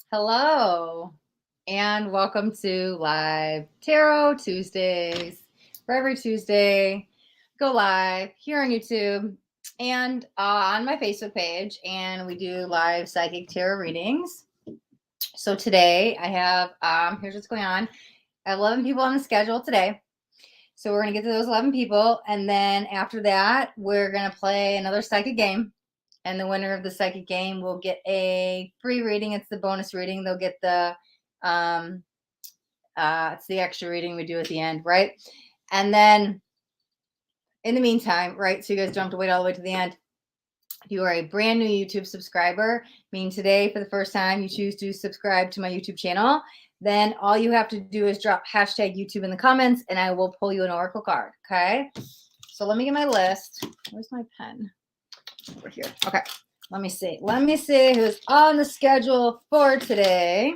Hello, and welcome to Live Tarot Tuesdays. For every Tuesday, go live here on YouTube and on my Facebook page, and we do live psychic tarot readings. So today I have, here's what's going on. I have 11 people on the schedule today. So we're going to get to those 11 people, and then after that, we're going to play another psychic game. And the winner of the psychic game will get a free reading. It's the bonus reading. They'll get the, it's the extra reading we do at the end, right? And then in the meantime, right, so you guys don't have to wait all the way to the end. If you are a brand new YouTube subscriber, meaning today for the first time you choose to subscribe to my YouTube channel, then all you have to do is drop hashtag YouTube in the comments and I will pull you an oracle card, okay? So let me get my list. Where's my pen? Over here. Okay. Let me see who's on the schedule for today.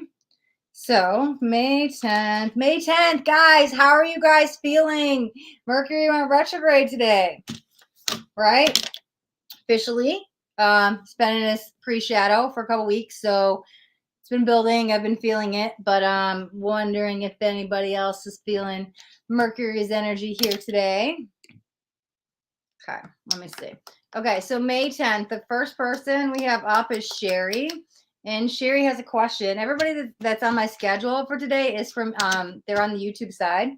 So May 10th, guys, how are you guys feeling? Mercury went retrograde today, right? Officially, it's been in this pre-shadow for a couple weeks, so it's been building. I've been feeling it, but I'm wondering if anybody else is feeling Mercury's energy here today. Okay, let me see. Okay, so May 10th, the first person we have up is Sherry. And Sherry has a question. Everybody that's on my schedule for today is from, they're on the YouTube side.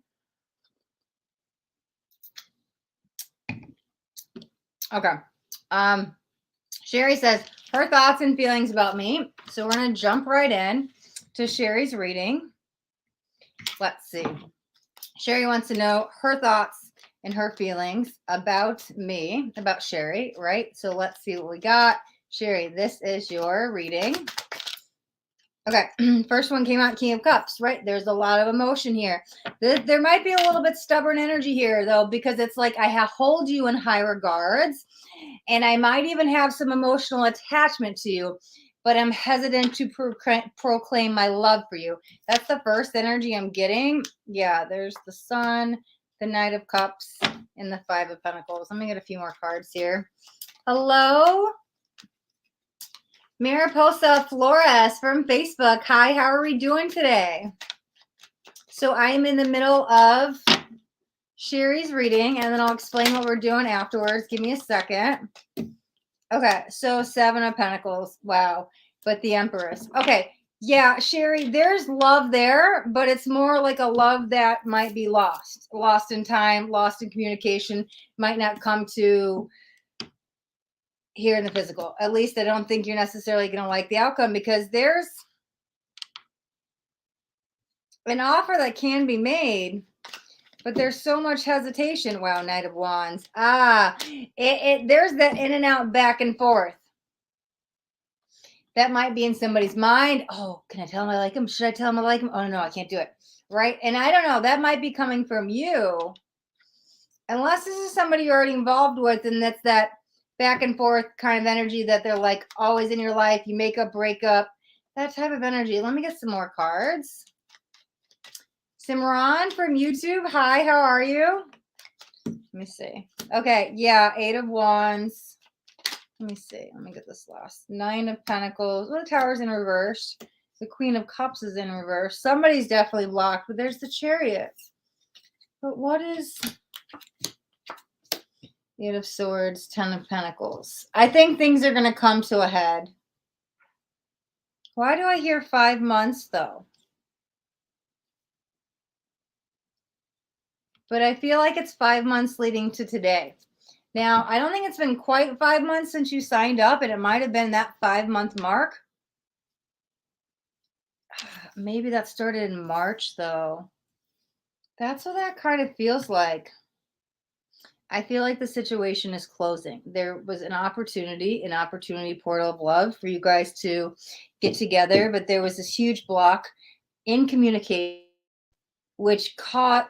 Okay. Sherry says her thoughts and feelings about me. So we're going to jump right in to Sherry's reading. Let's see. Sherry wants to know her thoughts and her feelings about me, about Sherry, right? So let's see what we got. Sherry, this is your reading. Okay, first one came out, King of Cups, right? There's a lot of emotion here. There might be a little bit stubborn energy here, though, because it's like I hold you in high regards, and I might even have some emotional attachment to you, but I'm hesitant to proclaim my love for you. That's the first energy I'm getting. Yeah, there's the Sun, the Knight of Cups, and the Five of Pentacles. Let me get a few more cards here. Hello, Mariposa Flores from Facebook. Hi, how are we doing today? So I'm in the middle of Sherry's reading, and then I'll explain what we're doing afterwards. Give me a second. Okay, so Seven of Pentacles. Wow, but the Empress. Okay, yeah, Sherry, there's love there, but it's more like a love that might be lost. Lost in time, lost in communication, might not come to here in the physical. At least I don't think you're necessarily going to like the outcome, because there's an offer that can be made, but there's so much hesitation. Wow, Knight of Wands. There's that in and out, back and forth. That might be in somebody's mind. Oh, can I tell him I like him? Should I tell him I like him? Oh, no, I can't do it. Right? And I don't know. That might be coming from you. Unless this is somebody you're already involved with, and that's that back and forth kind of energy that they're like always in your life. You make up, break up. That type of energy. Let me get some more cards. Simran from YouTube. Hi, how are you? Let me see. Okay, yeah, Eight of Wands. Let me see. Let me get this last. Nine of Pentacles. Well, the Tower's in reverse. The Queen of Cups is in reverse. Somebody's definitely blocked, but there's the Chariot. But what is Eight of Swords, Ten of Pentacles? I think things are going to come to a head. Why do I hear 5 months, though? But I feel like it's 5 months leading to today. Now, I don't think it's been quite 5 months since you signed up, and it might have been that 5-month mark. Maybe that started in March, though. That's what that kind of feels like. I feel like the situation is closing. There was an opportunity portal of love for you guys to get together, but there was this huge block in communication, which caught...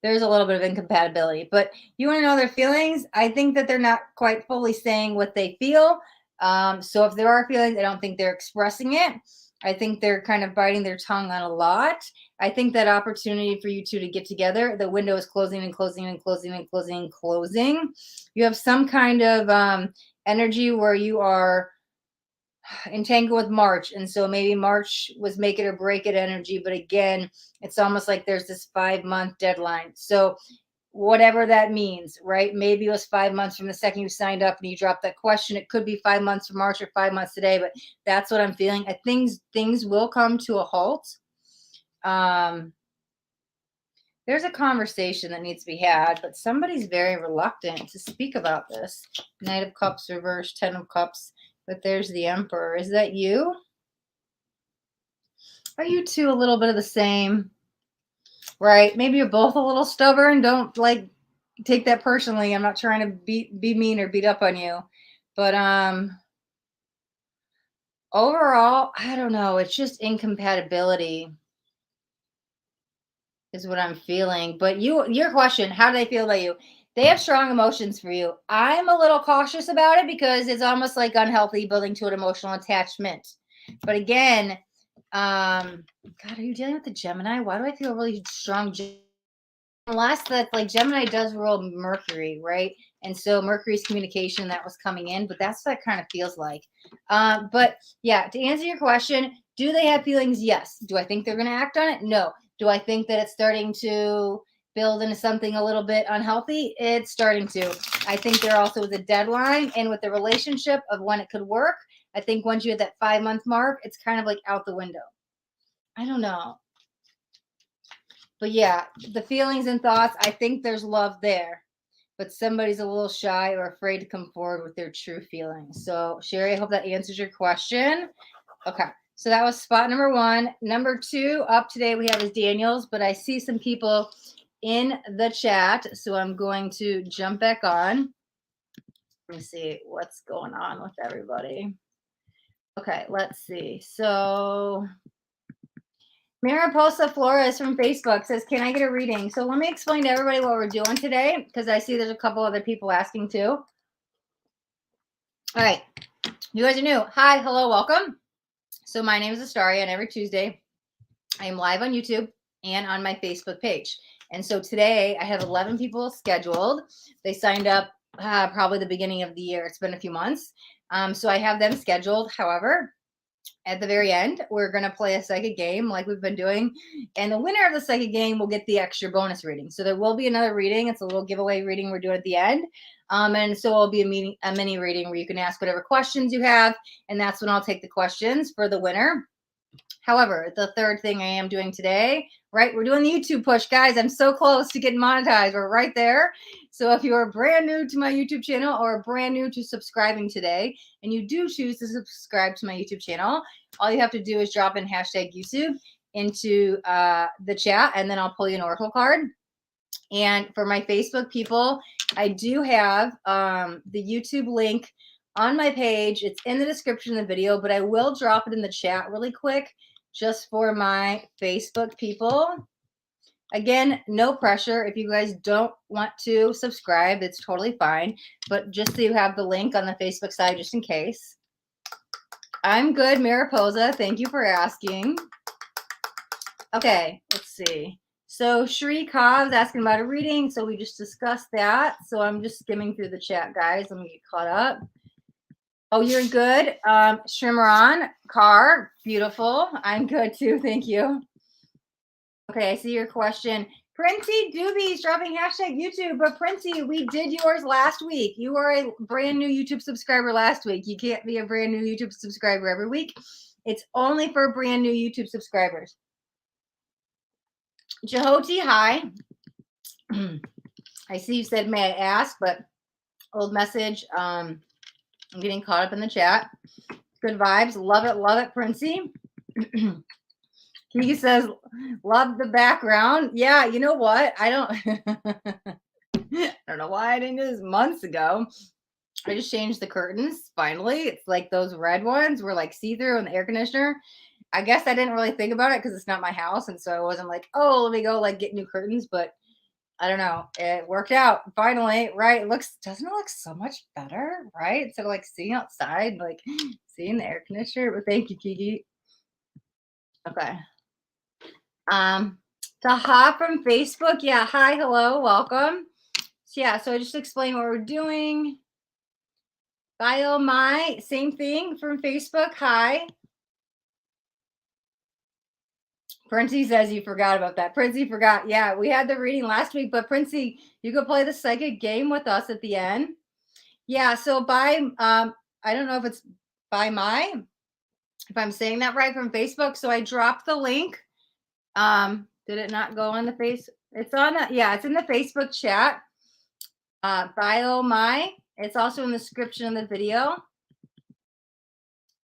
there's a little bit of incompatibility, but you want to know their feelings. I think that they're not quite fully saying what they feel. So if there are feelings, I don't think they're expressing it. I think they're kind of biting their tongue on a lot. I think that opportunity for you two to get together, the window is closing and closing and closing and closing and closing. You have some kind of energy where you are entangled with March. And so maybe March was make it or break it energy. But again, it's almost like there's this 5-month deadline. So whatever that means, right? Maybe it was 5 months from the second you signed up and you dropped that question. It could be 5 months from March or 5 months today, but that's what I'm feeling. I think things will come to a halt. There's a conversation that needs to be had, but somebody's very reluctant to speak about this. Knight of Cups reversed, 10 of Cups, but there's the Emperor. Is that you? Are you two a little bit of the same? Right? Maybe you're both a little stubborn. Don't like take that personally. I'm not trying to be mean or beat up on you. But overall, I don't know. It's just incompatibility is what I'm feeling. But your question, how do they feel about you? They have strong emotions for you. I'm a little cautious about it because it's almost like unhealthy building to an emotional attachment. But again, God, are you dealing with the Gemini? Why do I feel really strong? Unless that, like, Gemini does rule Mercury, right? And so Mercury's communication that was coming in, but that's what it kind of feels like. But yeah, to answer your question, do they have feelings? Yes. Do I think they're going to act on it? No. Do I think that it's starting to build into something a little bit unhealthy? It's starting to. I think there also is a deadline, and with the relationship of when it could work, I think once you hit that 5-month mark, it's kind of like out the window. I don't know. But yeah, the feelings and thoughts, I think there's love there, but somebody's a little shy or afraid to come forward with their true feelings. So, Sherry, I hope that answers your question. Okay, so that was spot number 1. Number 2 up today we have is Daniel's, but I see some people in the chat, so I'm going to jump back on. Let me see what's going on with everybody. Okay, let's see. So Mariposa Flores from Facebook says, can I get a reading? So let me explain to everybody what we're doing today, because I see there's a couple other people asking too. All right. You guys are new. Hi, hello, welcome. So my name is Astaria, and every Tuesday I am live on YouTube and on my Facebook page. And so today I have 11 people scheduled. They signed up probably the beginning of the year. It's been a few months. So I have them scheduled. However, at the very end, we're going to play a psychic game like we've been doing. And the winner of the psychic game will get the extra bonus reading. So there will be another reading. It's a little giveaway reading we're doing at the end. And so it'll be a mini reading where you can ask whatever questions you have. And that's when I'll take the questions for the winner. However, the third thing I am doing today, right? We're doing the YouTube push, guys. I'm so close to getting monetized. We're right there. So if you're brand new to my YouTube channel or brand new to subscribing today, and you do choose to subscribe to my YouTube channel, all you have to do is drop in hashtag YouTube into the chat, and then I'll pull you an oracle card. And for my Facebook people, I do have the YouTube link on my page. It's in the description of the video, but I will drop it in the chat really quick just for my Facebook people. Again, no pressure. If you guys don't want to subscribe, it's totally fine. But just so you have the link on the Facebook side, just in case. I'm good, Mariposa. Thank you for asking. Okay, let's see. So Shri Ka is asking about a reading. So we just discussed that. So I'm just skimming through the chat, guys. Let me get caught up. Oh, you're good. Shimran Carr, beautiful. I'm good too. Thank you. Okay, I see your question. Princey Doobies dropping hashtag YouTube. But Princey, we did yours last week. You were a brand new YouTube subscriber last week. You can't be a brand new YouTube subscriber every week. It's only for brand new YouTube subscribers. Jahoti, hi. I see you said, may I ask, but old message. I'm getting caught up in the chat. Good vibes. Love it, Princey. He says, love the background. Yeah, you know what? I don't know why I didn't do this months ago. I just changed the curtains, finally. It's like those red ones were like see-through in the air conditioner. I guess I didn't really think about it because it's not my house. And so I wasn't like, oh, let me go like get new curtains. But I don't know. It worked out finally, right? Doesn't it look so much better, right? Instead of like seeing outside, like seeing the air conditioner. But thank you, Kiki. Okay. Taha from Facebook. Yeah. Hi. Hello. Welcome. So yeah. So I just explained what we're doing. Bio My, same thing from Facebook. Hi. Princey says you forgot about that. Princey forgot. Yeah, we had the reading last week, but Princey, you could play the psychic game with us at the end. Yeah, so by I don't know if it's by my, if I'm saying that right, from Facebook. So I dropped the link. Did it not go on the face? It's on yeah, it's in the Facebook chat. Bio My. It's also in the description of the video.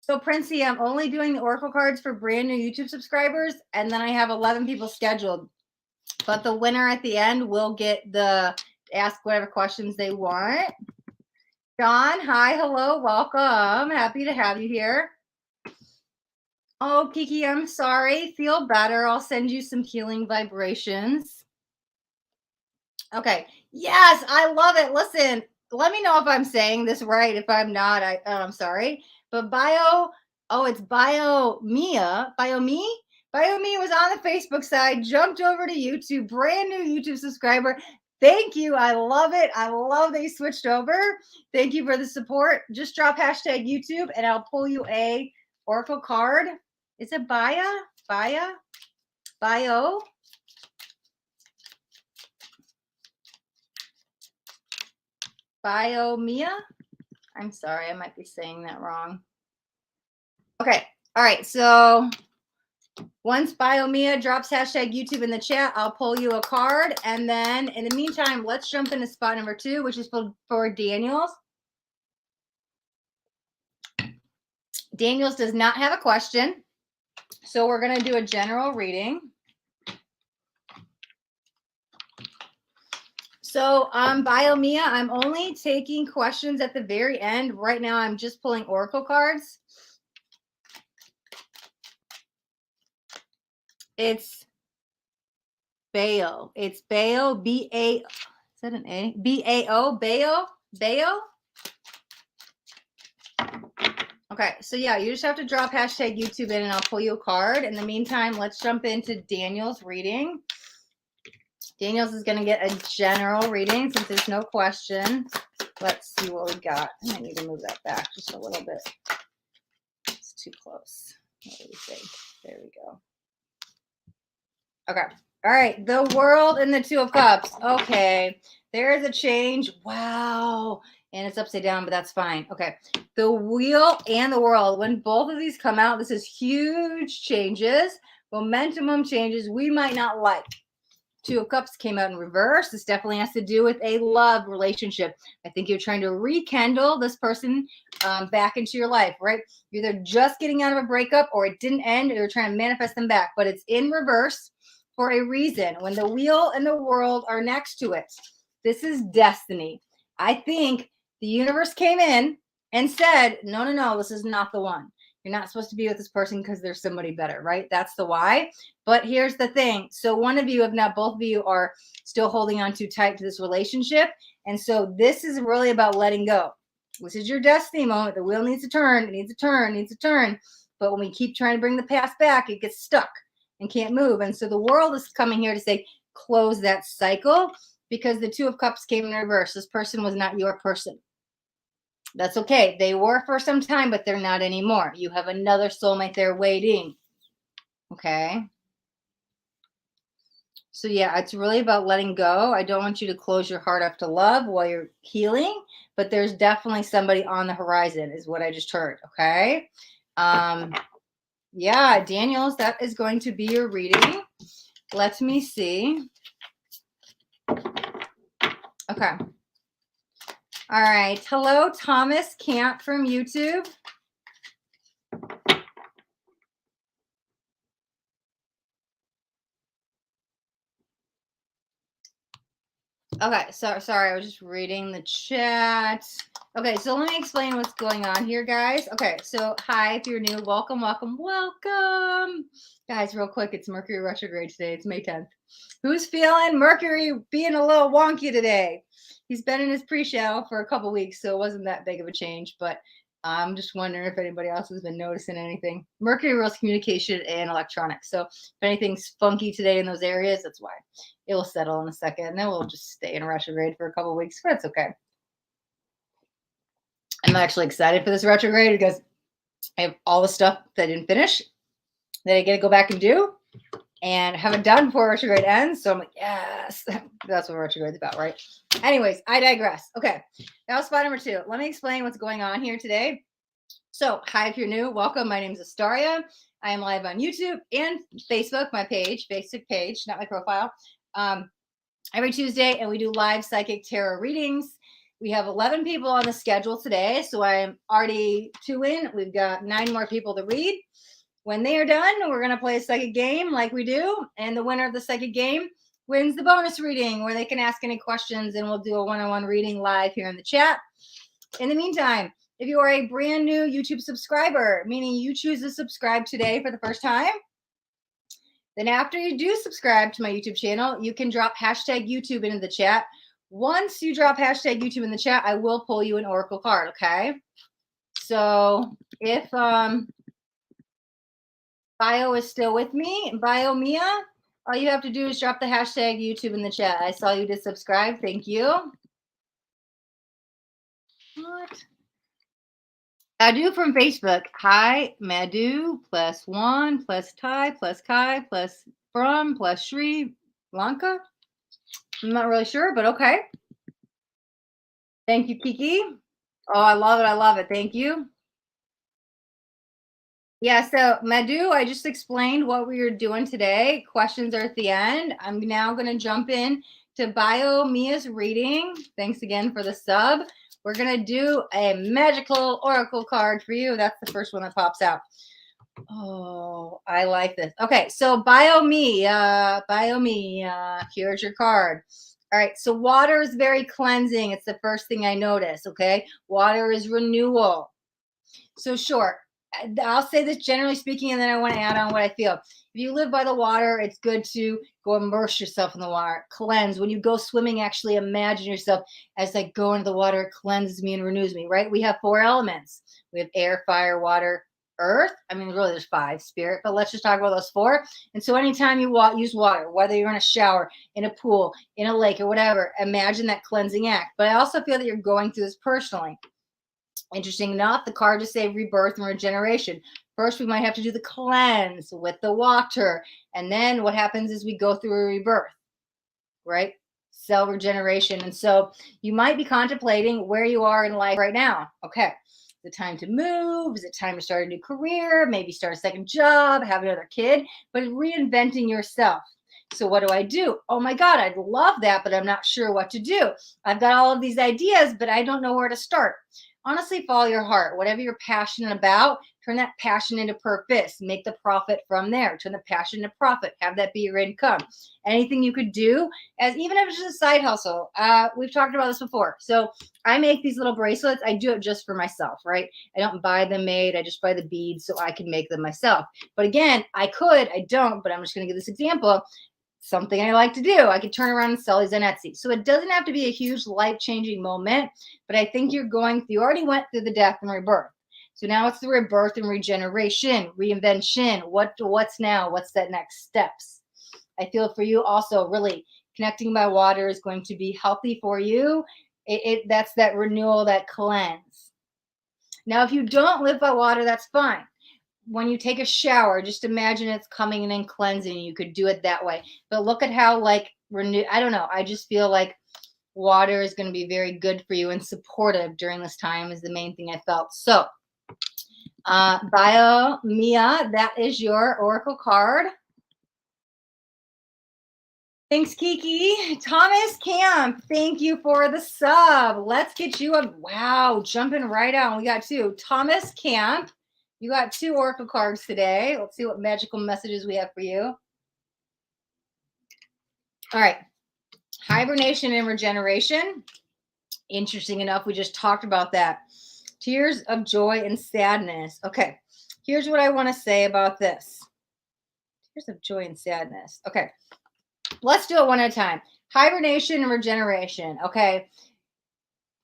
So Princey, I'm only doing the Oracle cards for brand new YouTube subscribers, and then I have 11 people scheduled. But the winner at the end will get the ask whatever questions they want. John, hi, hello, welcome. Happy to have you here. Oh, Kiki, I'm sorry. Feel better. I'll send you some healing vibrations. Okay. Yes, I love it. Listen, let me know if I'm saying this right. If I'm not, I'm sorry. But it's Bio Mia. Bio Me? Bio Me was on the Facebook side, jumped over to YouTube, brand new YouTube subscriber. Thank you. I love it. I love that you switched over. Thank you for the support. Just drop hashtag YouTube and I'll pull you a Oracle card. Is it Bio? Bio Mia? I'm sorry, I might be saying that wrong. Okay, all right, so once Bio Mia drops hashtag YouTube in the chat, I'll pull you a card. And then in the meantime, let's jump into spot number 2, which is for Daniels. Daniels does not have a question. So we're going to do a general reading. So Bio Mia, I'm only taking questions at the very end. Right now, I'm just pulling Oracle cards. It's Bao. It's Bao, B-A, is that an A? B-A-O, Bao? Okay, so yeah, you just have to drop hashtag YouTube in and I'll pull you a card. In the meantime, let's jump into Daniel's reading. Daniel's is going to get a general reading since there's no question. Let's see what we got. I need to move that back just a little bit. It's too close. What do we think? There we go. Okay. All right. The World and the Two of Cups. Okay. There's a change. Wow. And it's upside down, but that's fine. Okay. The Wheel and the World. When both of these come out, this is huge changes. Momentum changes we might not like. Two of Cups came out in reverse. This definitely has to do with a love relationship. I think you're trying to rekindle this person back into your life, right? You're either just getting out of a breakup or it didn't end or you're trying to manifest them back, but it's in reverse for a reason. When the Wheel and the World are next to it, this is destiny. I think the universe came in and said, no, this is not the one. You're not supposed to be with this person because there's somebody better, right? That's the why. But here's the thing. So one of you, if not both of you, are still holding on too tight to this relationship. And so this is really about letting go. This is your destiny moment. The wheel needs to turn. It needs to turn. It needs to turn. But when we keep trying to bring the past back, it gets stuck and can't move. And so the world is coming here to say, close that cycle because the Two of Cups came in reverse. This person was not your person. That's okay. They were for some time, but they're not anymore. You have another soulmate there waiting. Okay. So yeah, it's really about letting go. I don't want you to close your heart up to love while you're healing, but there's definitely somebody on the horizon is what I just heard. Okay. Yeah, Daniels, that is going to be your reading. Let me see. Okay. All right. Hello, Thomas Camp from YouTube. Okay, so sorry, I was just reading the chat. Okay, so let me explain what's going on here, guys. Okay, so hi, if you're new, welcome. Guys, real quick, it's Mercury Retrograde today. It's May 10th. Who's feeling Mercury being a little wonky today? He's been in his pre-show for a couple weeks, so it wasn't that big of a change, but I'm just wondering if anybody else has been noticing anything. Mercury rules communication and electronics, so if anything's funky today in those areas, that's why. It will settle in a second, and then we'll just stay in retrograde for a couple weeks, but it's okay. I'm actually excited for this retrograde because I have all the stuff that I didn't finish that I get to go back and do and haven't done before retrograde ends. So I'm like, yes, that's what retrograde's about, right? Anyways, I digress. Okay, now spot number 2. Let me explain what's going on here today. So, hi, if you're new, welcome. My name is Astaria. I am live on YouTube and Facebook, my page, basic page, not my profile, every Tuesday, and we do live psychic tarot readings. We have 11 people on the schedule today, so I am already 2 in. We've got 9 more people to read. When they are done, we're going to play a psychic game like we do, and the winner of the psychic game wins the bonus reading where they can ask any questions, and we'll do a one-on-one reading live here in the chat. In the meantime, if you are a brand new YouTube subscriber, meaning you choose to subscribe today for the first time, then after you do subscribe to my YouTube channel, you can drop hashtag YouTube into the chat. Once you drop hashtag YouTube in the chat, I will pull you an oracle card, okay? So if Bio is still with me, Bio Mia, all you have to do is drop the hashtag YouTube in the chat. I saw you did subscribe. Thank you. What? Madhu from Facebook. Hi, Madhu, +1, +Ty, +Kai, +from, +Sri Lanka. I'm not really sure, but okay. Thank you, Kiki. Oh, I love it. I love it. Thank you. Yeah, so Madhu, I just explained what we were doing today. Questions are at the end. I'm now going to jump in to Bio Mia's reading. Thanks again for the sub. We're going to do a magical oracle card for you. That's the first one that pops out. Oh, I like this. Okay, so Bio Mia, here's your card. All right, so water is very cleansing. It's the first thing I notice, okay? Water is renewal. So sure, I'll say this generally speaking, and then I want to add on what I feel. If you live by the water, it's good to go immerse yourself in the water, cleanse. When you go swimming, actually imagine yourself as like go into the water, it cleanses me and renews me, right? We have 4 elements. We have air, fire, water, earth. I mean, really there's 5, spirit, but let's just talk about those 4. And so anytime you use water, whether you're in a shower, in a pool, in a lake or whatever, imagine that cleansing act. But I also feel that you're going through this personally. Interesting enough, the card just say rebirth and regeneration. First, we might have to do the cleanse with the water. And then what happens is we go through a rebirth, right? Cell regeneration. And so you might be contemplating where you are in life right now. Okay. Is it time to move? Is it time to start a new career? Maybe start a second job, have another kid, but reinventing yourself. So what do? Oh my God, I'd love that, but I'm not sure what to do. I've got all of these ideas, but I don't know where to start. Honestly, follow your heart. Whatever you're passionate about, turn that passion into purpose. Make the profit from there. Turn the passion into profit. Have that be your income. Anything you could do, as even if it's just a side hustle. We've talked about this before. So I make these little bracelets. I do it just for myself, right? I don't buy them made. I just buy the beads so I can make them myself. But again, I don't, but I'm just going to give this example. Something I like to do. I could turn around and sell these on Etsy. So it doesn't have to be a huge life-changing moment, but I think you already went through the death and rebirth. So now it's the rebirth and regeneration, reinvention. What's now? What's that next steps? I feel for you also really connecting by water is going to be healthy for you. That's that renewal, that cleanse. Now, if you don't live by water, that's fine. When you take a shower, just imagine it's coming in and cleansing. You could do it that way. But look at how I don't know. I just feel like water is going to be very good for you and supportive during this time is the main thing I felt. So, Bio Mia, that is your oracle card. Thanks, Kiki. Thomas Camp, thank you for the sub. Let's get you jumping right on. We got 2. Thomas Camp. You got 2 oracle cards today. Let's see what magical messages we have for you. All right. Hibernation and regeneration. Interesting enough, we just talked about that. Tears of joy and sadness. Okay. Here's what I want to say about this. Tears of joy and sadness. Okay. Let's do it one at a time. Hibernation and regeneration. Okay.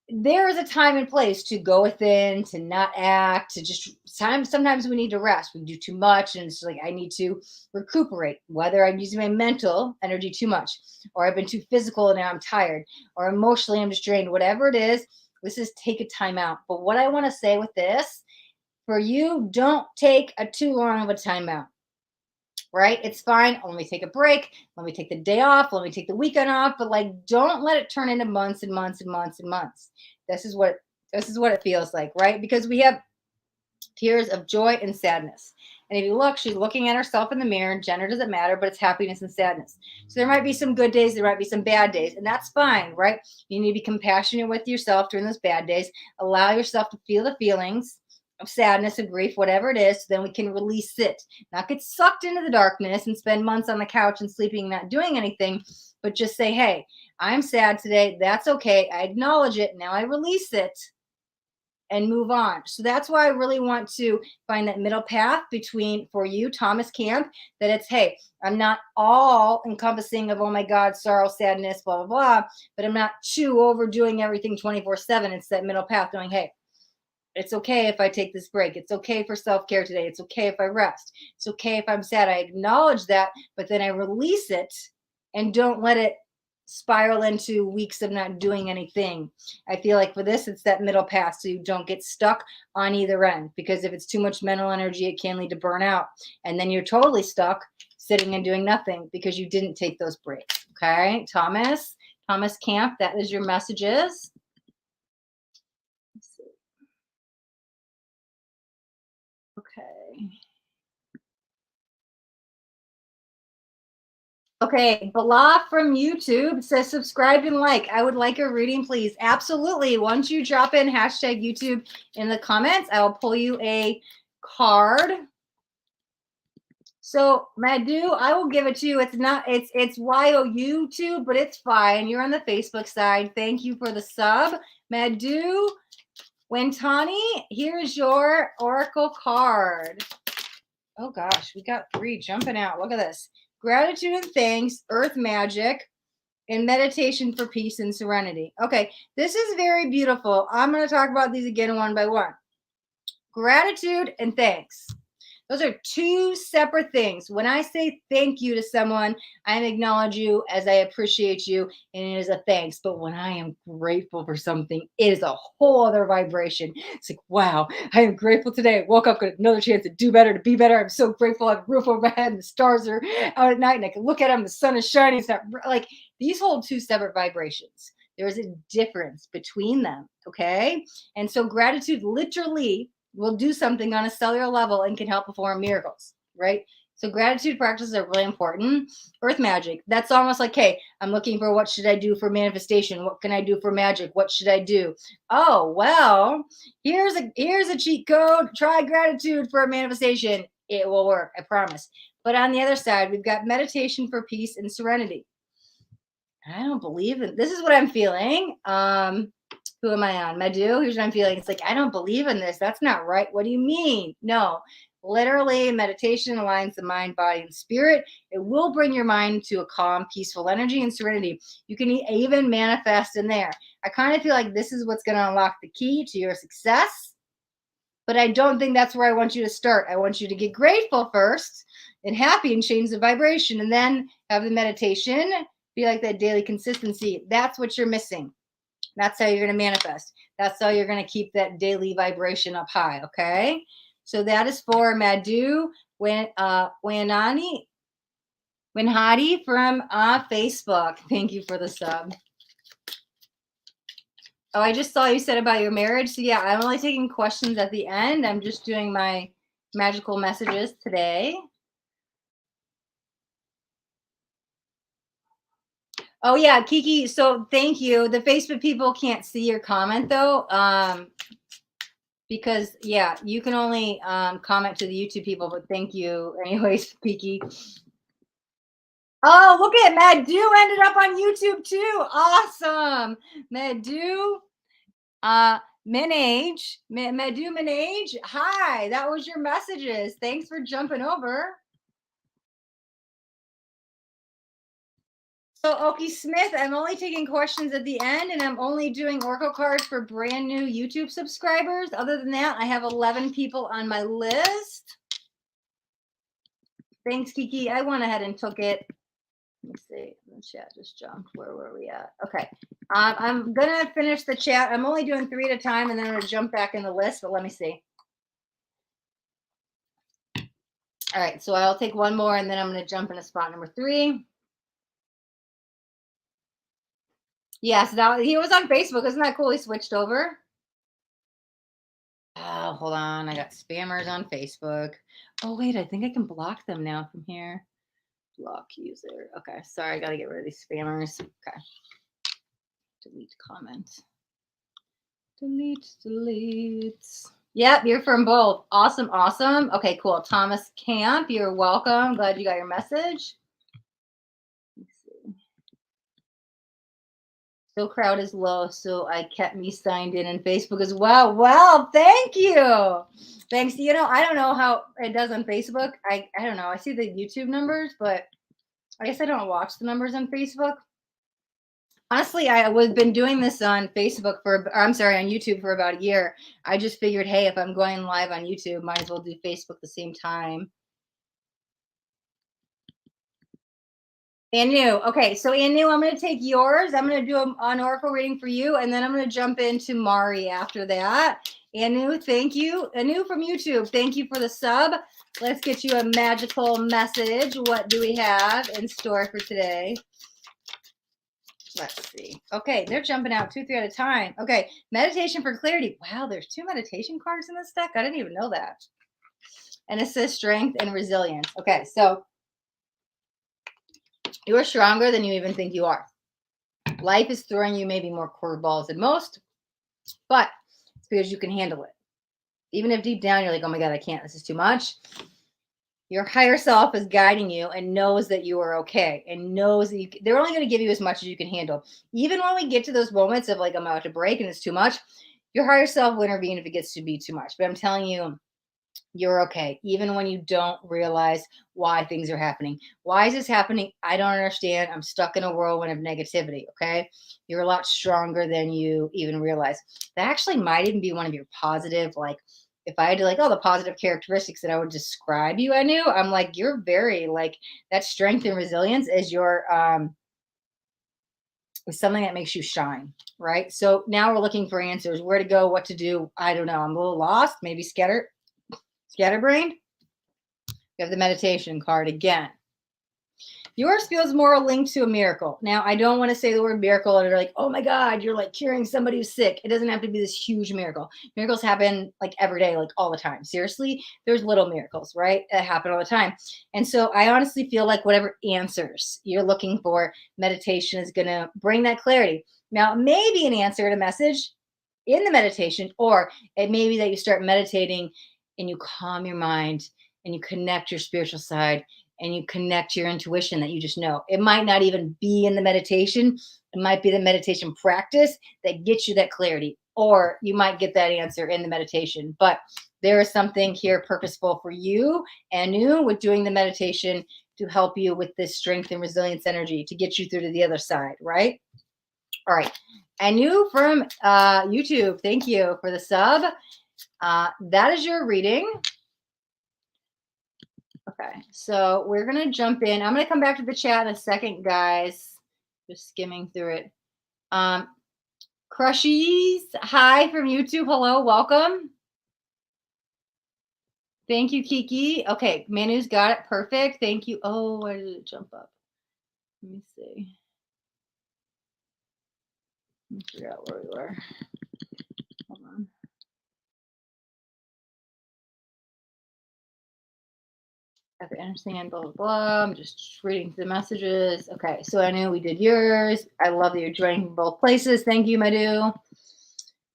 There is a time and place to go within, to not act, to just sometimes we need to rest. We do too much, and it's like I need to recuperate, whether I'm using my mental energy too much, or I've been too physical and now I'm tired, or emotionally I'm just drained. Whatever it is, This is take a time out. But what I want to say with this, for you, don't take a too long of a timeout. Right? It's fine. Let me take a break. Let me take the day off. Let me take the weekend off. But like, don't let it turn into months and months and months and months. This is what it feels like, right? Because we have tears of joy and sadness. And if you look, she's looking at herself in the mirror. Gender doesn't matter, but it's happiness and sadness. So there might be some good days, there might be some bad days, and that's fine, right? You need to be compassionate with yourself during those bad days. Allow yourself to feel the feelings of sadness and grief, whatever it is, so then we can release it. Not get sucked into the darkness and spend months on the couch and sleeping, not doing anything, but just say, hey, I'm sad today. That's okay. I acknowledge it. Now I release it and move on. So that's why I really want to find that middle path between, for you, Thomas Camp, that it's, hey, I'm not all encompassing of, oh my God, sorrow, sadness, blah, blah, blah, but I'm not too overdoing everything 24/7. It's that middle path knowing, hey, it's okay if I take this break. It's okay for self-care today. It's okay if I rest. It's okay if I'm sad. I acknowledge that, but then I release it and don't let it spiral into weeks of not doing anything. I feel like for this, it's that middle path, so you don't get stuck on either end, because if it's too much mental energy, it can lead to burnout, and then you're totally stuck sitting and doing nothing because you didn't take those breaks. Okay, Thomas Camp, that is your messages. Let's see. Okay. Okay, Bala from YouTube says subscribe and like. I would like a reading, please. Absolutely. Once you drop in hashtag YouTube in the comments, I will pull you a card. So Madhu, I will give it to you. It's not, it's YOU too, but it's fine. You're on the Facebook side. Thank you for the sub. Madhu Wentani, here's your Oracle card. Oh gosh, we got 3 jumping out. Look at this. Gratitude and thanks, earth magic, and meditation for peace and serenity. Okay, this is very beautiful. I'm going to talk about these again one by one. Gratitude and thanks. Those are 2 separate things. When I say thank you to someone, I acknowledge you as I appreciate you, and it is a thanks. But when I am grateful for something, it is a whole other vibration. It's like, wow, I am grateful today. I woke up with another chance to do better, to be better. I'm so grateful. I have a roof over my head, and the stars are out at night, and I can look at them. The sun is shining. It's not like these hold 2 separate vibrations. There is a difference between them. Okay. And so gratitude literally will do something on a cellular level and can help perform miracles, right? So gratitude practices are really important. Earth magic, that's almost like, hey, I'm looking for what should I do for manifestation? What can I do for magic? What should I do? Oh, well, here's a cheat code. Try gratitude for a manifestation. It will work, I promise. But on the other side, we've got meditation for peace and serenity. I don't believe in this. Is what I'm feeling. Who am I on? Madhu? Here's what I'm feeling. It's like, I don't believe in this. That's not right. What do you mean? No, literally, meditation aligns the mind, body, and spirit. It will bring your mind to a calm, peaceful energy and serenity. You can even manifest in there. I kind of feel like this is what's going to unlock the key to your success. But I don't think that's where I want you to start. I want you to get grateful first and happy and change the vibration, and then have the meditation. Be like that daily consistency. That's what you're missing. That's how you're going to manifest. That's how you're going to keep that daily vibration up high. Okay. So that is for Madhu Wenhadi from Facebook. Thank you for the sub. Oh, I just saw you said about your marriage. So yeah, I'm only taking questions at the end. I'm just doing my magical messages today. Oh yeah, Kiki. So thank you. The Facebook people can't see your comment though. Because yeah, you can only comment to the YouTube people, but thank you anyways, Kiki. Oh, look at Madhu ended up on YouTube too. Awesome. Madhu Minage. Madhu Minage. Hi, that was your messages. Thanks for jumping over. So, Okie Smith, I'm only taking questions at the end, and I'm only doing Oracle cards for brand new YouTube subscribers. Other than that, I have 11 people on my list. Thanks, Kiki. I went ahead and took it. Let me see. The chat just jumped. Where were we at? Okay. I'm going to finish the chat. I'm only doing 3 at a time, and then I'm going to jump back in the list, but let me see. All right. So I'll take one more, and then I'm going to jump into spot number 3. Yes, now he was on Facebook. Isn't that cool? He switched over. Oh, hold on. I got spammers on Facebook. Oh, wait. I think I can block them now from here. Block user. Okay. Sorry. I got to get rid of these spammers. Okay. Delete comment. Delete. Yep, you're from both. Awesome. Okay, cool. Thomas Camp, you're welcome. Glad you got your message. Let's see. Still crowd is low, so I kept me signed in Facebook as well. Wow, thank you. Thanks. You know, I don't know how it does on Facebook. I don't know. I see the YouTube numbers, but I guess I don't watch the numbers on Facebook. Honestly, I have been doing this on Facebook on YouTube for about a year. I just figured, hey, if I'm going live on YouTube, might as well do Facebook at the same time. Anu. Okay, so Anu, I'm going to take yours. I'm going to do an oracle reading for you, and then I'm going to jump into Mari after that. Anu, thank you. Anu from YouTube, thank you for the sub. Let's get you a magical message. What do we have in store for today? Let's see. Okay, they're jumping out 2, 3 at a time. Okay, meditation for clarity. Wow, there's 2 meditation cards in this deck. I didn't even know that. And it says strength and resilience. Okay, so you're stronger than you even think you are. Life is throwing you maybe more curveballs than most, but it's because you can handle it. Even if deep down you're like, oh my God, I can't. This is too much. Your higher self is guiding you and knows that you are okay and knows that they're only going to give you as much as you can handle. Even when we get to those moments of like, I'm about to break and it's too much, your higher self will intervene if it gets to be too much. But I'm telling you, you're okay. Even when you don't realize why things are happening. Why is this happening? I don't understand. I'm stuck in a whirlwind of negativity. Okay. You're a lot stronger than you even realize. That actually might even be one of your positive, like, if I had to the positive characteristics that I would describe you, I'm like, you're very like that strength and resilience is your, is something that makes you shine. Right. So now we're looking for answers, where to go, what to do. I don't know. I'm a little lost, maybe scatterbrained. You have the meditation card again. Yours feels more linked to a miracle. Now, I don't want to say the word miracle and you're like, oh my God, you're like curing somebody who's sick. It doesn't have to be this huge miracle. Miracles happen like every day, like all the time. Seriously, there's little miracles, right? That happen all the time. And so I honestly feel like whatever answers you're looking for, meditation is going to bring that clarity. Now, maybe an answer to message in the meditation, or it may be that you start meditating and you calm your mind and you connect your spiritual side and you connect your intuition that you just know. It might not even be in the meditation. It might be the meditation practice that gets you that clarity, or you might get that answer in the meditation. But there is something here purposeful for you, Anu, with doing the meditation to help you with this strength and resilience energy to get you through to the other side, right? All right. Anu from YouTube, thank you for the sub. That is your reading. Okay, so we're going to jump in. I'm going to come back to the chat in a second, guys. Just skimming through it. Crushies, hi from YouTube. Hello, welcome. Thank you, Kiki. Okay, Manu's got it. Perfect. Thank you. Oh, why did it jump up? Let me see. Let me figure out where we were. Hold on. Okay, understand, blah, blah, blah. I'm just reading the messages. Okay, so I knew we did yours. I love that you're joining both places. Thank you, Madhu.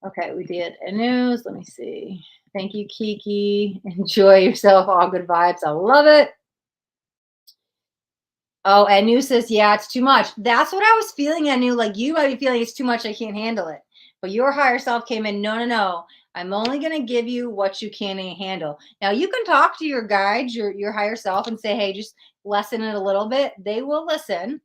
Okay, we did Anu's. Let me see. Thank you, Kiki. Enjoy yourself. All good vibes. I love it. Oh, Anu says, yeah, it's too much. That's what I was feeling, Anu. Like you might be feeling it's too much. I can't handle it. But your higher self came in. No, no, no. I'm only going to give you what you can handle. Now, you can talk to your guides, your higher self, and say, hey, just lessen it a little bit. They will listen.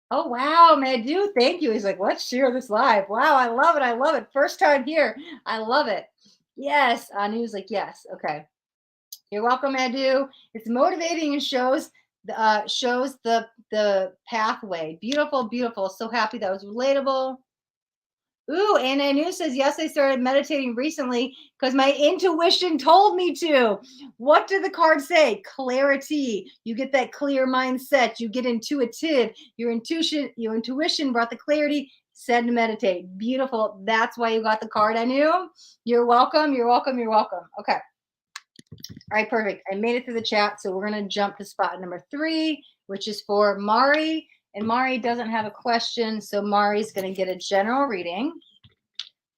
Oh, wow, Madhu, thank you. He's like, let's share this live. Wow, I love it. I love it. First time here. I love it. Yes. Anu's like, yes. Okay. You're welcome, Madhu. It's motivating and shows shows the pathway. Beautiful, beautiful. So happy that was relatable. Ooh, and Anu says, yes, I started meditating recently because my intuition told me to. What did the card say? Clarity. You get that clear mindset. You get intuitive. Your intuition brought the clarity, said to meditate. Beautiful. That's why you got the card, Anu. You're welcome. You're welcome. You're welcome. Okay. All right, perfect. I made it through the chat. So we're going to jump to spot number 3, which is for Mari. And Mari doesn't have a question. So Mari's going to get a general reading.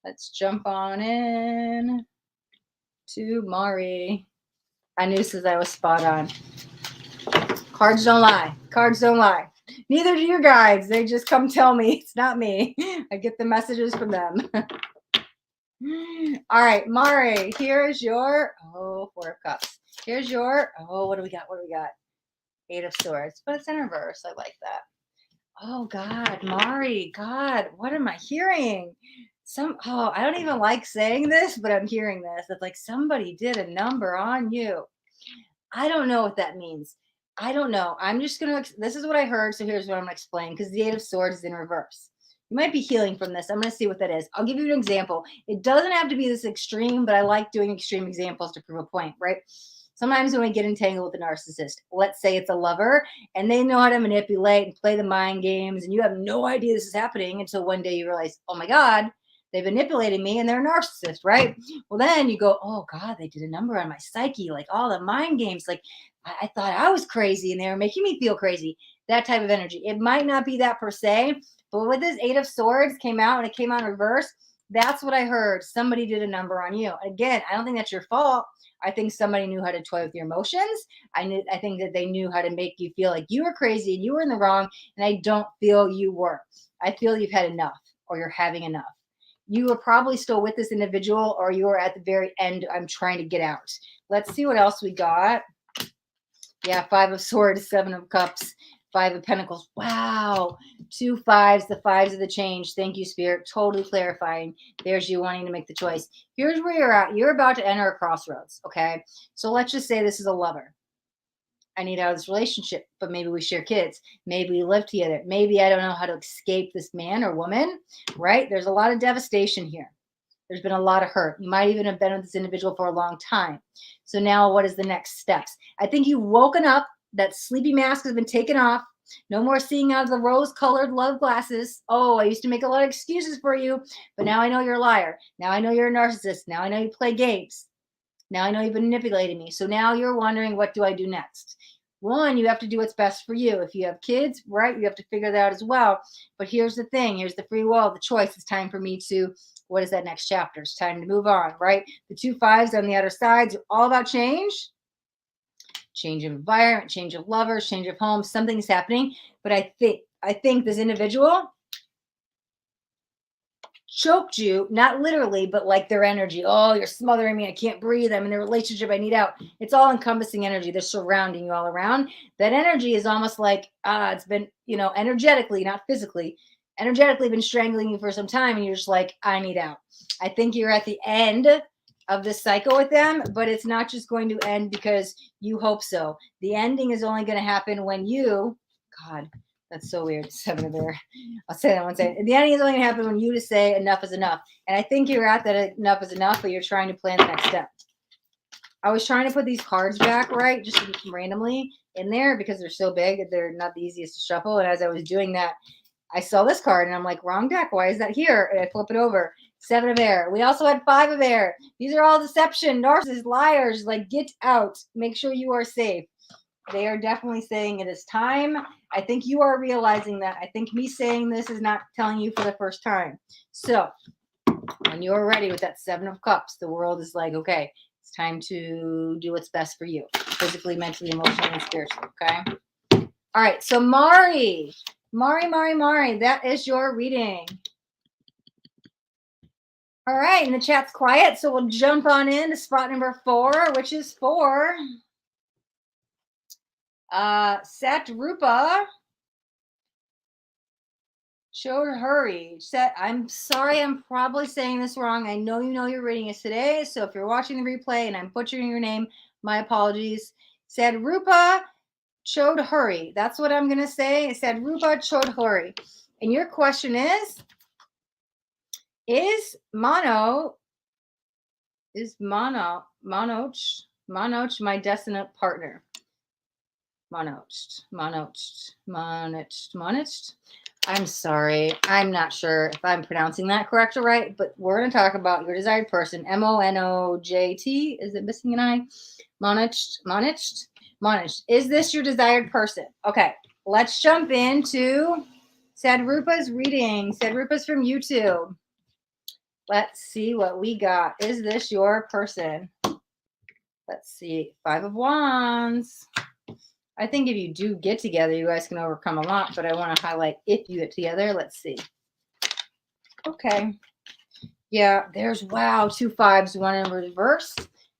Let's jump on in to Mari. Anu says I was spot on. Cards don't lie. Cards don't lie. Neither do your guides. They just come tell me. It's not me. I get the messages from them. All right, Mari, here's your, 4 of Cups. Here's your, what do we got? What do we got? 8 of Swords, but it's in reverse. I like that. Oh, God, Mari, God, what am I hearing? I don't even like saying this, but I'm hearing this. It's like somebody did a number on you. I don't know what that means. I don't know. I'm just going to, this is what I heard. So here's what I'm going to explain because the 8 of Swords is in reverse. You might be healing from this. I'm going to see what that is. I'll give you an example. It doesn't have to be this extreme, but I like doing extreme examples to prove a point, right? Sometimes when we get entangled with a narcissist, let's say it's a lover and they know how to manipulate and play the mind games and you have no idea this is happening until one day you realize, oh my God, they manipulated me and they're a narcissist, right? Well, then you go, oh God, they did a number on my psyche, like all the mind games. Like I thought I was crazy and they were making me feel crazy. That type of energy. It might not be that per se, but with this 8 of Swords came out and it came out in reverse. That's what I heard. Somebody did a number on you. Again, I don't think that's your fault. I think somebody knew how to toy with your emotions. I think that they knew how to make you feel like you were crazy and you were in the wrong. And I don't feel you were. I feel you've had enough or you're having enough. You were probably still with this individual or you were at the very end. I'm trying to get out. Let's see what else we got. Yeah, 5 of Swords, 7 of Cups, 5 of Pentacles. Wow. 2 5s, the 5s of the change. Thank you, Spirit. Totally clarifying. There's you wanting to make the choice. Here's where you're at. You're about to enter a crossroads, okay? So let's just say this is a lover. I need out of this relationship, but maybe we share kids. Maybe we live together. Maybe I don't know how to escape this man or woman, right? There's a lot of devastation here. There's been a lot of hurt. You might even have been with this individual for a long time. So now what is the next steps? I think you've woken up. That sleepy mask has been taken off. No more seeing out of the rose-colored love glasses. Oh, I used to make a lot of excuses for you, but now I know you're a liar. Now I know you're a narcissist. Now I know you play games. Now I know you've been manipulating me. So now you're wondering, what do I do next? One, you have to do what's best for you. If you have kids, right, you have to figure that out as well. But here's the thing. Here's the free will, the choice. It's time for me to, what is that next chapter? It's time to move on, right? The 2 5s on the other sides are all about change. Change of environment, change of lovers, change of homes. Something's happening. But I think this individual choked you, not literally, but like their energy. Oh, you're smothering me. I can't breathe. I'm in a relationship. I need out. It's all encompassing energy. They're surrounding you all around. That energy is almost like, it's been, energetically, not physically, energetically been strangling you for some time. And you're just like, I need out. I think you're at the end of this cycle with them, but it's not just going to end because you hope so. The ending is only going to happen when you, God, that's so weird. 7 of air. I'll say that one second. The ending is only going to happen when you just say enough is enough. And I think you're at that enough is enough, but you're trying to plan the next step. I was trying to put these cards back, right, just randomly in there because they're so big. They're not the easiest to shuffle. And as I was doing that, I saw this card and I'm like, wrong deck. Why is that here? And I flip it over. 7 of air. We also had 5 of air. These are all deception, narcissists, liars. Like, get out. Make sure you are safe. They are definitely saying it is time. I think you are realizing that. I think me saying this is not telling you for the first time. So when you're ready with that 7 of Cups, the world is like, okay, it's time to do what's best for you, physically, mentally, emotionally, and spiritually, okay? All right, so Mari, that is your reading. All right, and the chat's quiet, so we'll jump on into spot number 4, which is for Satarupa. Choudhury. I'm sorry, I'm probably saying this wrong. I know you know your reading is today, so if you're watching the replay and I'm butchering your name, my apologies. Satarupa, Choudhury. That's what I'm going to say. It said Rupa Choudhury. And your question is Manoj my destined partner? Manoj. I'm sorry. I'm not sure if I'm pronouncing that correct or right, but we're going to talk about your desired person. Monojt. Is it missing an I? Manoj. Is this your desired person? Okay. Let's jump into Satarupa's reading. Satarupa's from YouTube. Let's see what we got. Is this your person? Let's see. 5 of Wands. I think if you do get together, you guys can overcome a lot, but I want to highlight if you get together. Let's see. Okay. Yeah, there's, wow, 2 5s, one in reverse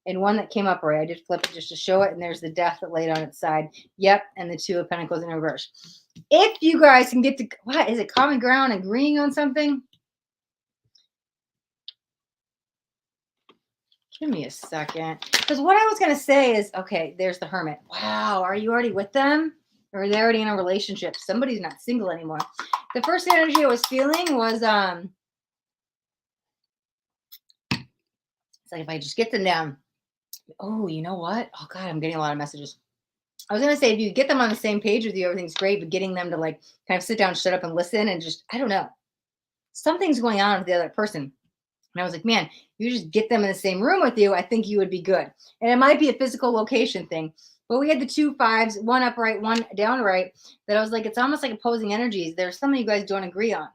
and one that came up right. I did flip it just to show it, and there's the Death that laid on its side. Yep, and the 2 of Pentacles in reverse. If you guys can get to, what is it, common ground, agreeing on something? Give me a second. Because what I was going to say is, okay, there's the Hermit. Wow, are you already with them? Or are they already in a relationship? Somebody's not single anymore. The first energy I was feeling was, it's like if I just get them down. Oh, you know what? Oh, God, I'm getting a lot of messages. I was going to say, if you get them on the same page with you, everything's great. But getting them to like kind of sit down, shut up and listen and just, I don't know. Something's going on with the other person. And I was like, man, you just get them in the same room with you, I think you would be good. And it might be a physical location thing. But we had the 2 5s, one upright, one downright, that I was like, it's almost like opposing energies. There's something you guys don't agree on.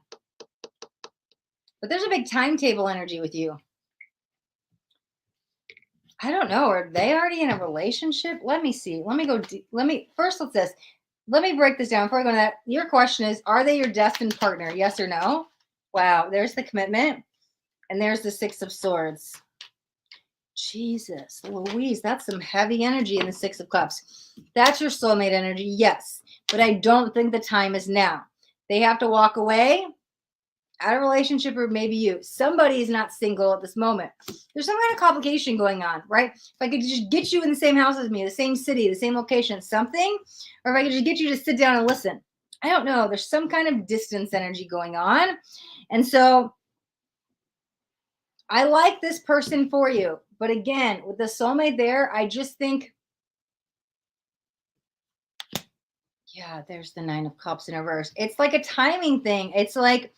But there's a big timetable energy with you. I don't know. Are they already in a relationship? Let me see. Let me go. First, let me break this down before I go to that. Your question is, are they your destined partner? Yes or no? Wow. There's the commitment. And there's the 6 of Swords. Jesus, Louise, that's some heavy energy in the 6 of Cups. That's your soulmate energy, yes. But I don't think the time is now. They have to walk away out of relationship, or maybe you. Somebody is not single at this moment. There's some kind of complication going on, right? If I could just get you in the same house as me, the same city, the same location, something, or if I could just get you to sit down and listen. I don't know. There's some kind of distance energy going on. And so I like this person for you. But again, with the soulmate there, I just think, yeah, there's the 9 of Cups in reverse. It's like a timing thing. It's like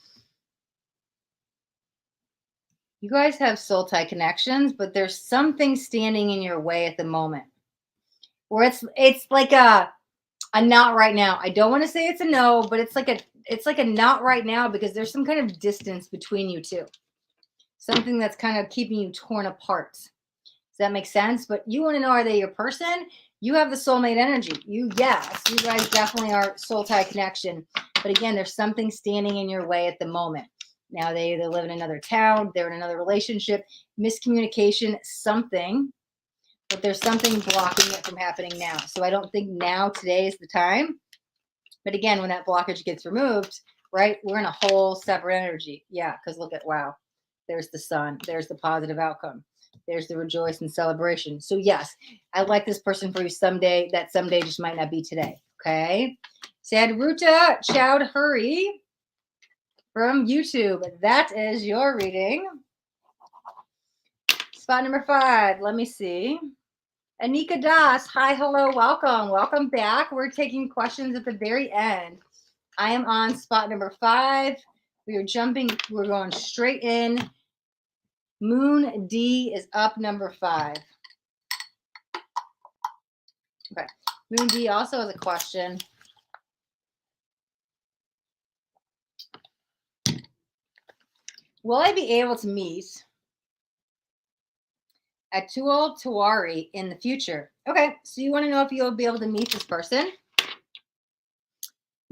you guys have soul tie connections, but there's something standing in your way at the moment. Or it's like a not right now. I don't want to say it's a no, but it's like a not right now, because there's some kind of distance between you two. Something that's kind of keeping you torn apart. Does that make sense? But you want to know, are they your person? You have the soulmate energy. Yes, you guys definitely are soul tie connection. But again, there's something standing in your way at the moment. Now they either live in another town, they're in another relationship, miscommunication, something. But there's something blocking it from happening now. So I don't think now, today is the time. But again, when that blockage gets removed, right, we're in a whole separate energy. Yeah, because look at, wow, there's the sun, there's the positive outcome. There's the rejoice and celebration. So yes, I like this person for you someday. That someday just might not be today. Okay. Satarupa Choudhury from YouTube. That is your reading. Spot number 5. Let me see. Anika Das. Hi, hello, welcome. Welcome back. We're taking questions at the very end. I am on spot number 5. We are jumping. We're going straight in. Moon D is up number 5. Okay. Moon D also has a question. Will I be able to meet at Choudhury in the future? Okay. So you want to know if you'll be able to meet this person?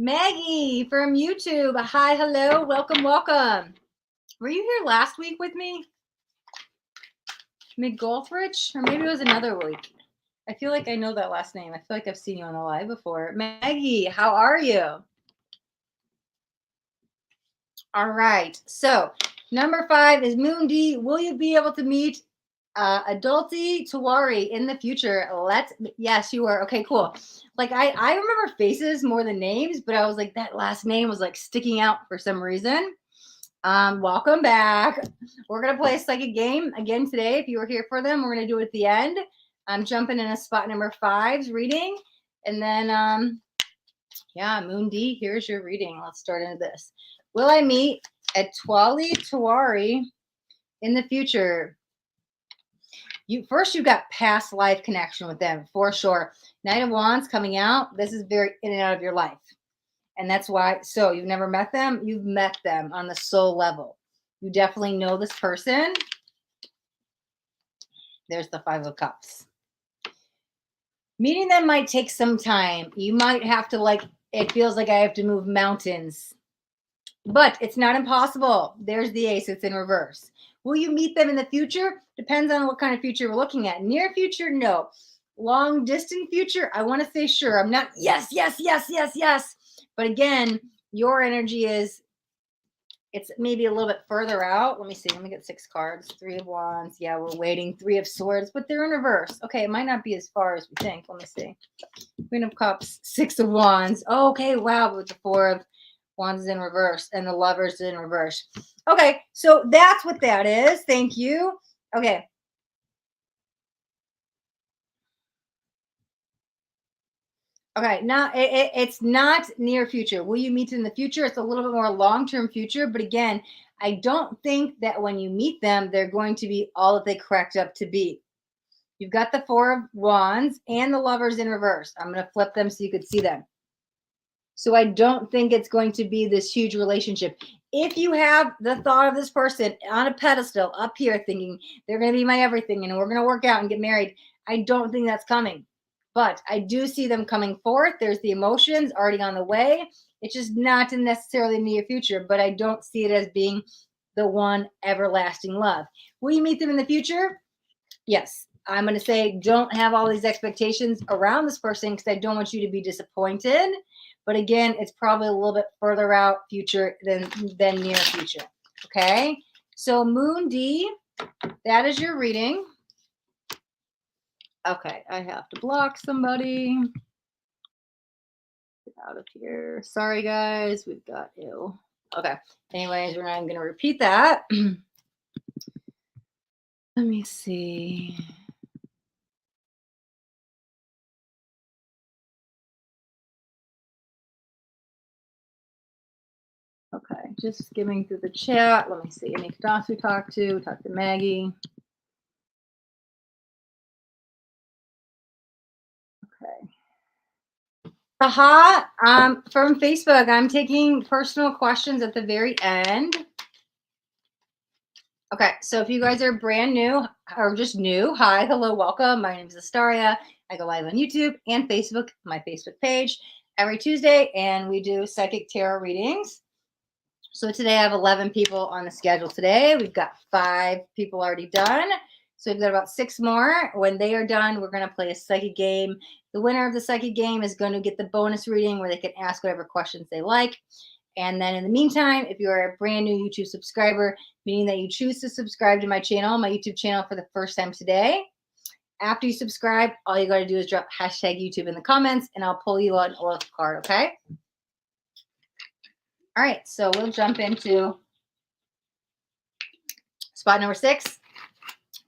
Meggy from YouTube. Hi, hello. Welcome, welcome. Were you here last week with me? McGoldrich? Or maybe it was another week. I feel like I know that last name. I feel like I've seen you on the live before. Meggy, how are you? All right. So number 5 is Moon D. Will you be able to meet Adulty Tawari in the future. Yes, you were. Okay, cool. Like I remember faces more than names, but I was like, that last name was like sticking out for some reason. Welcome back. We're gonna play a psychic game again today. If you were here for them, we're gonna do it at the end. I'm jumping in a spot number 5's reading. And then yeah, Moon D, here's your reading. Let's start into this. Will I meet a Twali Tawari in the future? You got past life connection with them for sure. Knight of Wands coming out. This is very in and out of your life. And that's why, so you've never met them. You've met them on the soul level. You definitely know this person. There's the 5 of Cups. Meeting them might take some time. You might have to it feels like I have to move mountains. But it's not impossible. There's the Ace. It's in reverse. Will you meet them in the future? Depends on what kind of future we're looking at. Near future, no. Long distant future, I want to say sure. I'm not, yes. But again, your energy is, it's maybe a little bit further out. Let me see. Let me get 6 cards. 3 of Wands. Yeah, we're waiting. 3 of Swords, but they're in reverse. Okay, it might not be as far as we think. Let me see. Queen of Cups, 6 of Wands. Oh, okay, wow. With the 4 of Wands is in reverse and the Lovers is in reverse. Okay, so that's what that is. Thank you. Okay. Okay, now it's not near future. Will you meet in the future? It's a little bit more long-term future. But again, I don't think that when you meet them, they're going to be all that they cracked up to be. You've got the 4 of Wands and the Lovers in reverse. I'm going to flip them so you could see them. So I don't think it's going to be this huge relationship. If you have the thought of this person on a pedestal up here thinking they're going to be my everything and we're going to work out and get married, I don't think that's coming. But I do see them coming forth. There's the emotions already on the way. It's just not in necessarily the near future, but I don't see it as being the one everlasting love. Will you meet them in the future? Yes. I'm going to say don't have all these expectations around this person because I don't want you to be disappointed. But again, it's probably a little bit further out future than near future. Okay. So Moon D, that is your reading. Okay. I have to block somebody. Get out of here. Sorry, guys. We've got you. Okay. Anyways, we're not even going to repeat that. Let me see. Okay, just skimming through the chat. Let me see. Any dots we talked to? We talked to Meggy. Okay. Aha. From Facebook, I'm taking personal questions at the very end. Okay, so if you guys are brand new or just new, hi, hello, welcome. My name is Astaria. I go live on YouTube and Facebook, my Facebook page, every Tuesday, and we do psychic tarot readings. So today I have 11 people on the schedule today. We've got 5 people already done. So we've got about 6 more. When they are done, we're going to play a psychic game. The winner of the psychic game is going to get the bonus reading where they can ask whatever questions they like. And then in the meantime, if you're a brand new YouTube subscriber, meaning that you choose to subscribe to my channel, my YouTube channel for the first time today, after you subscribe, all you got to do is drop hashtag YouTube in the comments and I'll pull you an oracle card, okay? All right, so we'll jump into spot number 6.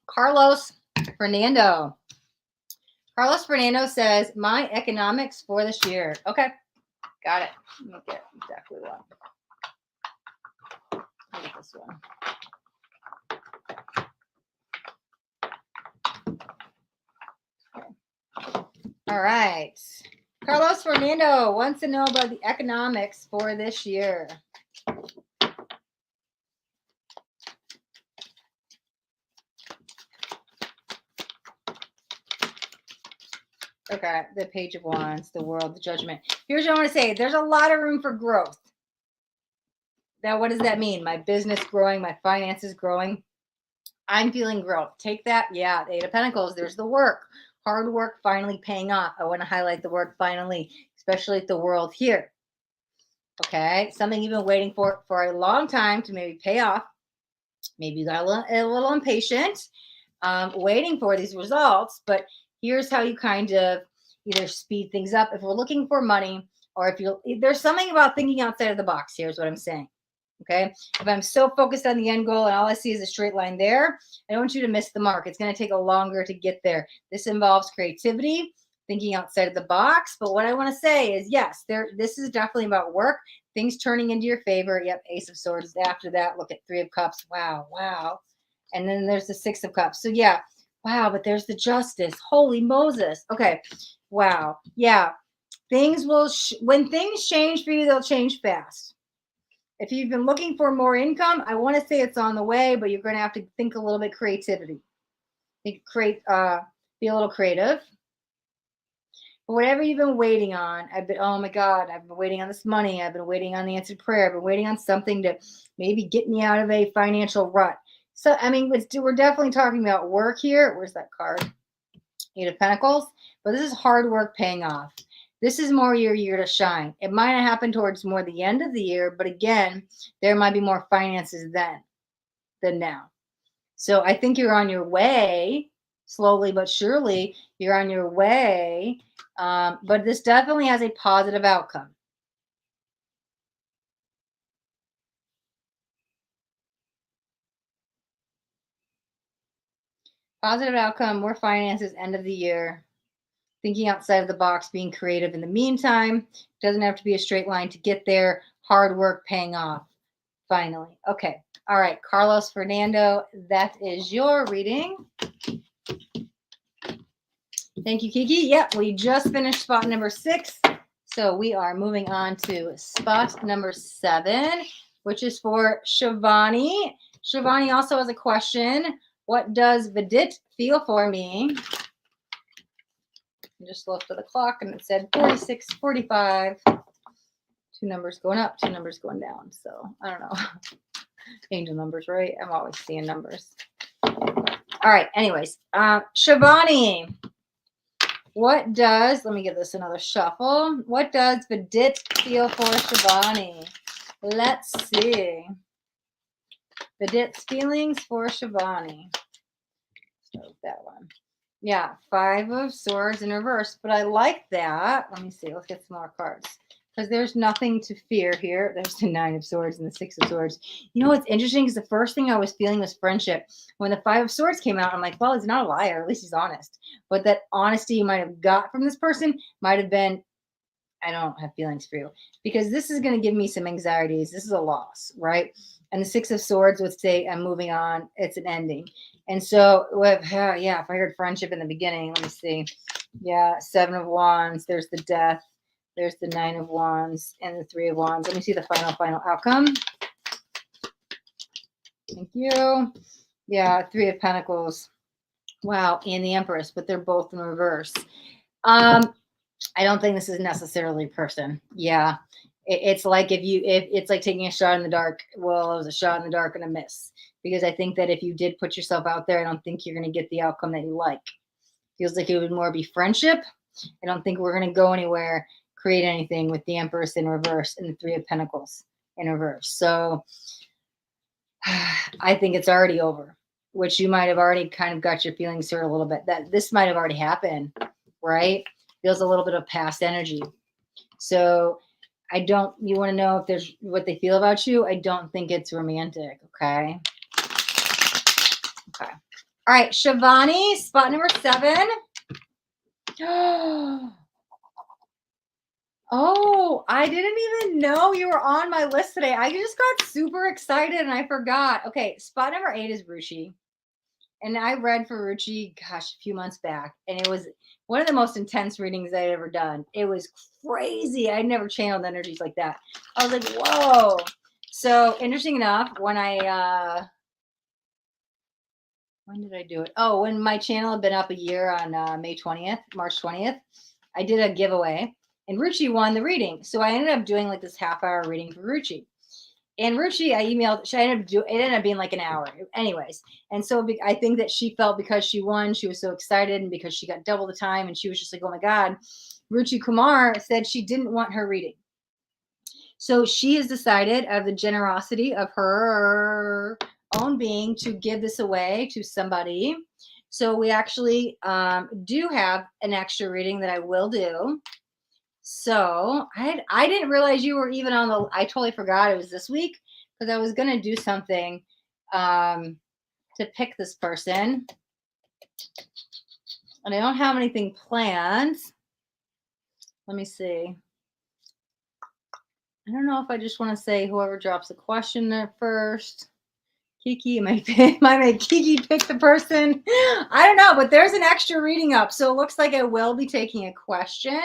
Carlos Fernando. Carlos Fernando says, my economics for this year. Okay, got it. Let me get exactly one. Let me get this one. Okay. All right. Carlos Fernando wants to know about the economics for this year. Okay, the Page of Wands, the World, the Judgment. Here's what I want to say. There's a lot of room for growth. Now, what does that mean? My business growing, my finances growing. I'm feeling growth. Take that. Yeah, the 8 of Pentacles. There's the work. Hard work finally paying off. I want to highlight the word finally, especially at the World here. Okay, something you've been waiting for a long time to maybe pay off. Maybe you got a little impatient. waiting for these results. But here's how you kind of either speed things up if we're looking for money, or if there's something about thinking outside of the box. Here's what I'm saying. Okay. If I'm so focused on the end goal and all I see is a straight line there, I don't want you to miss the mark. It's going to take a longer to get there. This involves creativity, thinking outside of the box. But what I want to say is, yes, this is definitely about work, things turning into your favor. Yep. Ace of Swords. After that, look at Three of Cups. Wow. Wow. And then there's the Six of Cups. So yeah. Wow. But there's the Justice. Holy Moses. Okay. Wow. Yeah. Things will, when things change for you, they'll change fast. If you've been looking for more income, I want to say it's on the way, but you're going to have to think a little bit creativity. Be a little creative. But whatever you've been waiting on, oh my God, I've been waiting on this money. I've been waiting on the answered prayer. I've been waiting on something to maybe get me out of a financial rut. So, I mean, we're definitely talking about work here. Where's that card? Eight of Pentacles. But this is hard work paying off. This is more your year to shine. It might not happen towards more the end of the year, but again, there might be more finances then than now. So I think you're on your way, slowly but surely. You're on your way, but this definitely has a positive outcome. Positive outcome, more finances, end of the year. Thinking outside of the box, being creative in the meantime. Doesn't have to be a straight line to get there. Hard work paying off, finally. Okay. All right. Carlos Fernando, that is your reading. Thank you, Kiki. Yep, we just finished spot number 6. So we are moving on to spot number 7, which is for Shivani. Shivani also has a question. What does Vidit feel for me? I just looked at the clock and it said 46:45. 2 numbers going up, 2 numbers going down. So I don't know. Angel numbers, right? I'm always seeing numbers. All right. Anyways, Shivani, let me give this another shuffle. What does Vidit feel for Shivani? Let's see. Vidit's feelings for Shivani. Start with that one. Yeah, 5 of Swords in reverse, but I like that. Let me see. Let's get some more cards because there's nothing to fear here. There's the 9 of Swords and the 6 of Swords. You know what's interesting is the first thing I was feeling was friendship. When the 5 of Swords came out, I'm like, well, he's not a liar. At least he's honest. But that honesty you might have got from this person might have been, I don't have feelings for you because this is going to give me some anxieties. This is a loss, right? And the 6 of Swords would say, I'm moving on. It's an ending. And so, if I heard friendship in the beginning, let me see. Yeah, 7 of Wands. There's the death. There's the 9 of Wands and the 3 of Wands. Let me see the final outcome. Thank you. Yeah, 3 of Pentacles. Wow, and the Empress, but they're both in reverse. I don't think this is necessarily a person. Yeah. It's like if it's like taking a shot in the dark. Well, it was a shot in the dark and a miss. Because I think that if you did put yourself out there, I don't think you're going to get the outcome that you like. Feels like it would more be friendship. I don't think we're going to go anywhere, create anything with the Empress in reverse and the 3 of Pentacles in reverse. So I think it's already over, which you might have already kind of got your feelings hurt a little bit. That this might have already happened, right? Feels a little bit of past energy. So you want to know if there's what they feel about you? I don't think it's romantic, okay? Okay. All right, Shivani, spot number 7. Oh, I didn't even know you were on my list today. I just got super excited and I forgot. Okay, spot number 8 is Ruchi. And I read for Ruchi, gosh, a few months back. And it was one of the most intense readings I'd ever done. It was crazy. I'd never channeled energies like that. I was like, whoa. So interesting enough, when did I do it? Oh, when my channel had been up a year on March 20th, I did a giveaway and Ruchi won the reading. So I ended up doing like this half-hour reading for Ruchi. And Ruchi, it ended up being like an hour. Anyways. And so I think that she felt because she won, she was so excited and because she got double the time and she was just like, oh my God. Ruchi Kumar said she didn't want her reading. So she has decided out of the generosity of her own being to give this away to somebody. So we actually do have an extra reading that I will do. So I didn't realize you were even on the, I totally forgot it was this week because I was going to do something to pick this person. And I don't have anything planned. Let me see. I don't know if I just want to say whoever drops the question there first. Kiki, might make Kiki pick the person. I don't know, but there's an extra reading up. So it looks like I will be taking a question.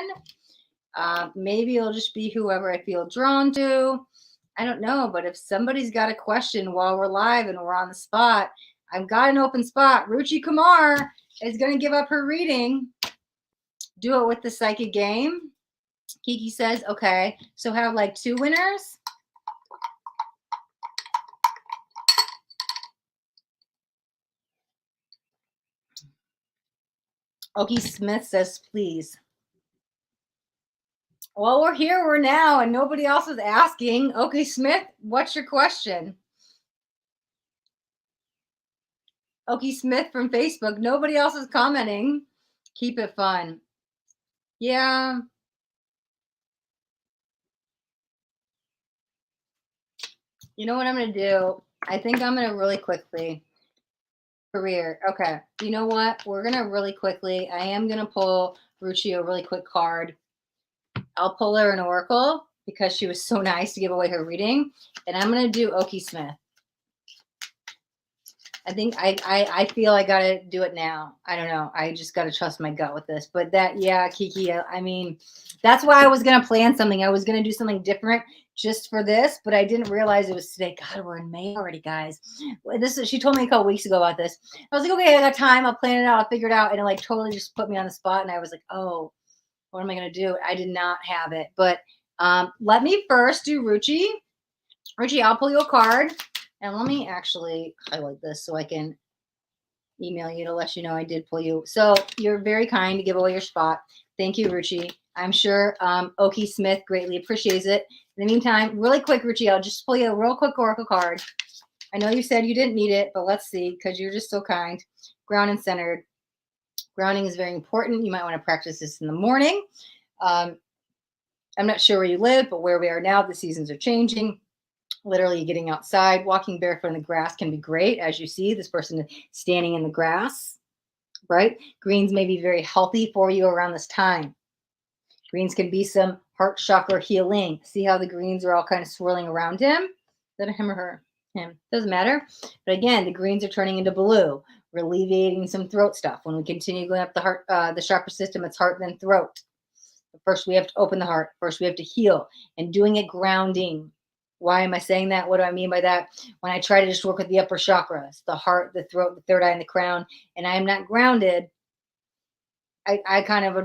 Maybe it'll just be whoever I feel drawn to. I don't know, but if somebody's got a question while we're live and we're on the spot, I've got an open spot. Ruchi Kumar is going to give up her reading. Do it with the psychic game. Kiki says, okay, so have like 2 winners. Okie Smith says, please. Well, we're here, we're now, and nobody else is asking. Okay, Smith, what's your question? Okie Smith from Facebook, nobody else is commenting. Keep it fun. Yeah. You know what I'm going to do? I think I'm going to really quickly. Career. Okay. You know what? We're going to really quickly. I am going to pull Ruchi a really quick card. I'll pull her an oracle because she was so nice to give away her reading. And I'm going to do Okie Smith. I think I feel I got to do it now. I don't know. I just got to trust my gut with this. But that, yeah, Kiki, I mean, that's why I was going to plan something. I was going to do something different just for this, but I didn't realize it was today. God, we're in May already, guys. She told me a couple weeks ago about this. I was like, okay, I got time. I'll plan it out. I'll figure it out. And it like totally just put me on the spot. And I was like, oh, what am I going to do? I did not have it. But let me first do Ruchi. Ruchi, I'll pull you a card. And let me actually highlight this so I can email you to let you know I did pull you. So you're very kind to give away your spot. Thank you, Ruchi. I'm sure Okie Smith greatly appreciates it. In the meantime, really quick, Ruchi, I'll just pull you a real quick oracle card. I know you said you didn't need it, but let's see, because you're just so kind. Ground and centered. Grounding is very important. You might want to practice this in the morning. I'm not sure where you live, but where we are now, the seasons are changing. Literally getting outside, walking barefoot in the grass can be great. As you see, this person is standing in the grass, right? Greens may be very healthy for you around this time. Greens can be some heart chakra healing. See how the greens are all kind of swirling around him? Is that him or her? Him. Doesn't matter. But again, the greens are turning into blue. We're alleviating some throat stuff. When we continue going up the heart, the chakra system, it's heart, then throat. But first, we have to open the heart. First, we have to heal. And doing it grounding. Why am I saying that? What do I mean by that? When I try to just work with the upper chakras, the heart, the throat, the third eye, and the crown, and I am not grounded, I kind of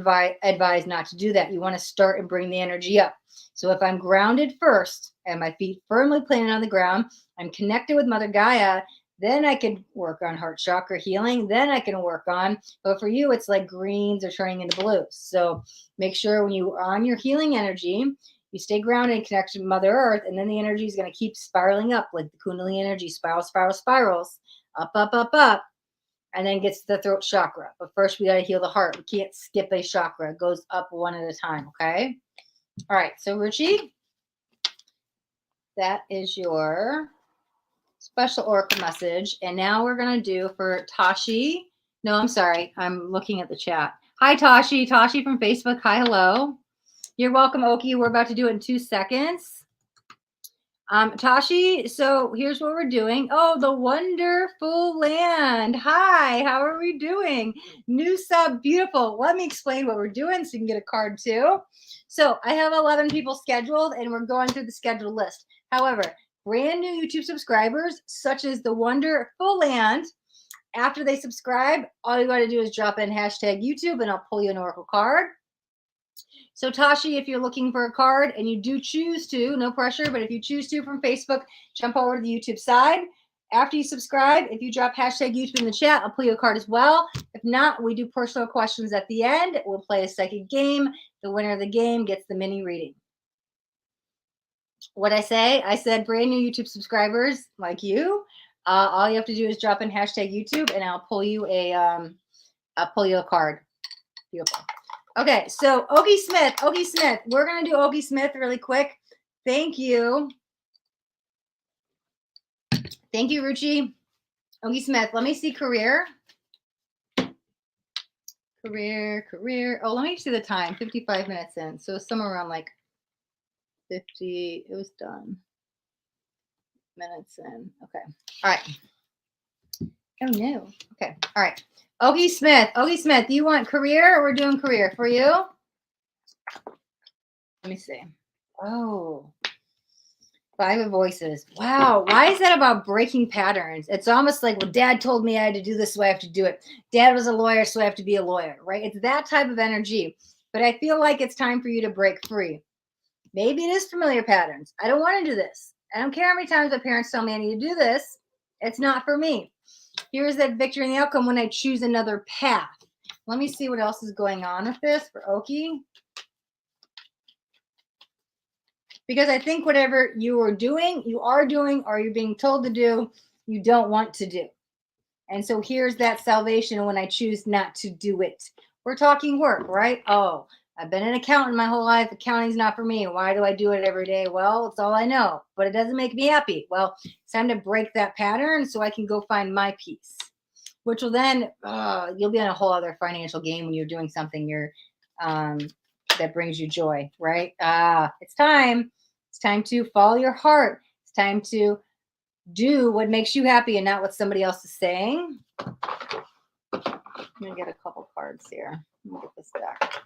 advise not to do that. You want to start and bring the energy up. So if I'm grounded first and my feet firmly planted on the ground, I'm connected with Mother Gaia, then I can work on heart chakra healing. Then I can work on, but for you, it's like greens are turning into blues. So make sure when you are on your healing energy, you stay grounded and connected to Mother Earth, and then the energy is going to keep spiraling up like the Kundalini energy, spirals, up, and then gets to the throat chakra. But first, we got to heal the heart. We can't skip a chakra. It goes up one at a time, okay? All right, so Ruchi, that is your special oracle message. And now we're going to do for Tashi. No, I'm sorry. I'm looking at the chat. Hi, Tashi. Tashi from Facebook. Hi, hello. You're welcome, Okie. We're about to do it in 2 seconds. Tashi, so here's what we're doing. Oh, the wonderful land. Hi, how are we doing? New sub, beautiful. Let me explain what we're doing so you can get a card too. So I have 11 people scheduled and we're going through the scheduled list. However, brand new YouTube subscribers, such as the wonderful land, after they subscribe, all you got to do is drop in hashtag YouTube and I'll pull you an oracle card. So Tashi, if you're looking for a card and you do choose to, no pressure, but if you choose to from Facebook, jump over to the YouTube side. After you subscribe, if you drop hashtag YouTube in the chat, I'll pull you a card as well. If not, we do personal questions at the end. We'll play a psychic game. The winner of the game gets the mini reading. What I say? I said brand new YouTube subscribers like you All you have to do is drop in hashtag YouTube, and I'll pull you a card. Beautiful. Okay, so Okie Smith, we're gonna do Okie Smith really quick. Thank you, Ruchi. Okie Smith. Let me see career. Oh, let me see the time. 55 minutes in, so somewhere around like 50. It was done. Minutes in. Okay. All right. Oh no. Okay. All right. Okie Smith. Do you want career, or we're doing career for you? Let me see. Oh, 5 of voices. Wow. Why is that about breaking patterns? It's almost like, well, Dad told me I had to do this, so I have to do it. Dad was a lawyer, so I have to be a lawyer, right? It's that type of energy. But I feel like it's time for you to break free. Maybe it is familiar patterns. I don't want to do this. I don't care how many times my parents tell me I need to do this. It's not for me. Here's that victory in the outcome when I choose another path. Let me see what else is going on with this for Okie. Because I think whatever you are doing, or you're being told to do, you don't want to do. And so here's that salvation when I choose not to do it. We're talking work, right? Oh, I've been an accountant my whole life. Accounting's not for me. Why do I do it every day? Well, it's all I know, but it doesn't make me happy. Well, it's time to break that pattern so I can go find my peace, which will then, you'll be on a whole other financial game when you're doing something that brings you joy, right? It's time. It's time to follow your heart. It's time to do what makes you happy and not what somebody else is saying. I'm going to get a couple cards here. Let me get this back.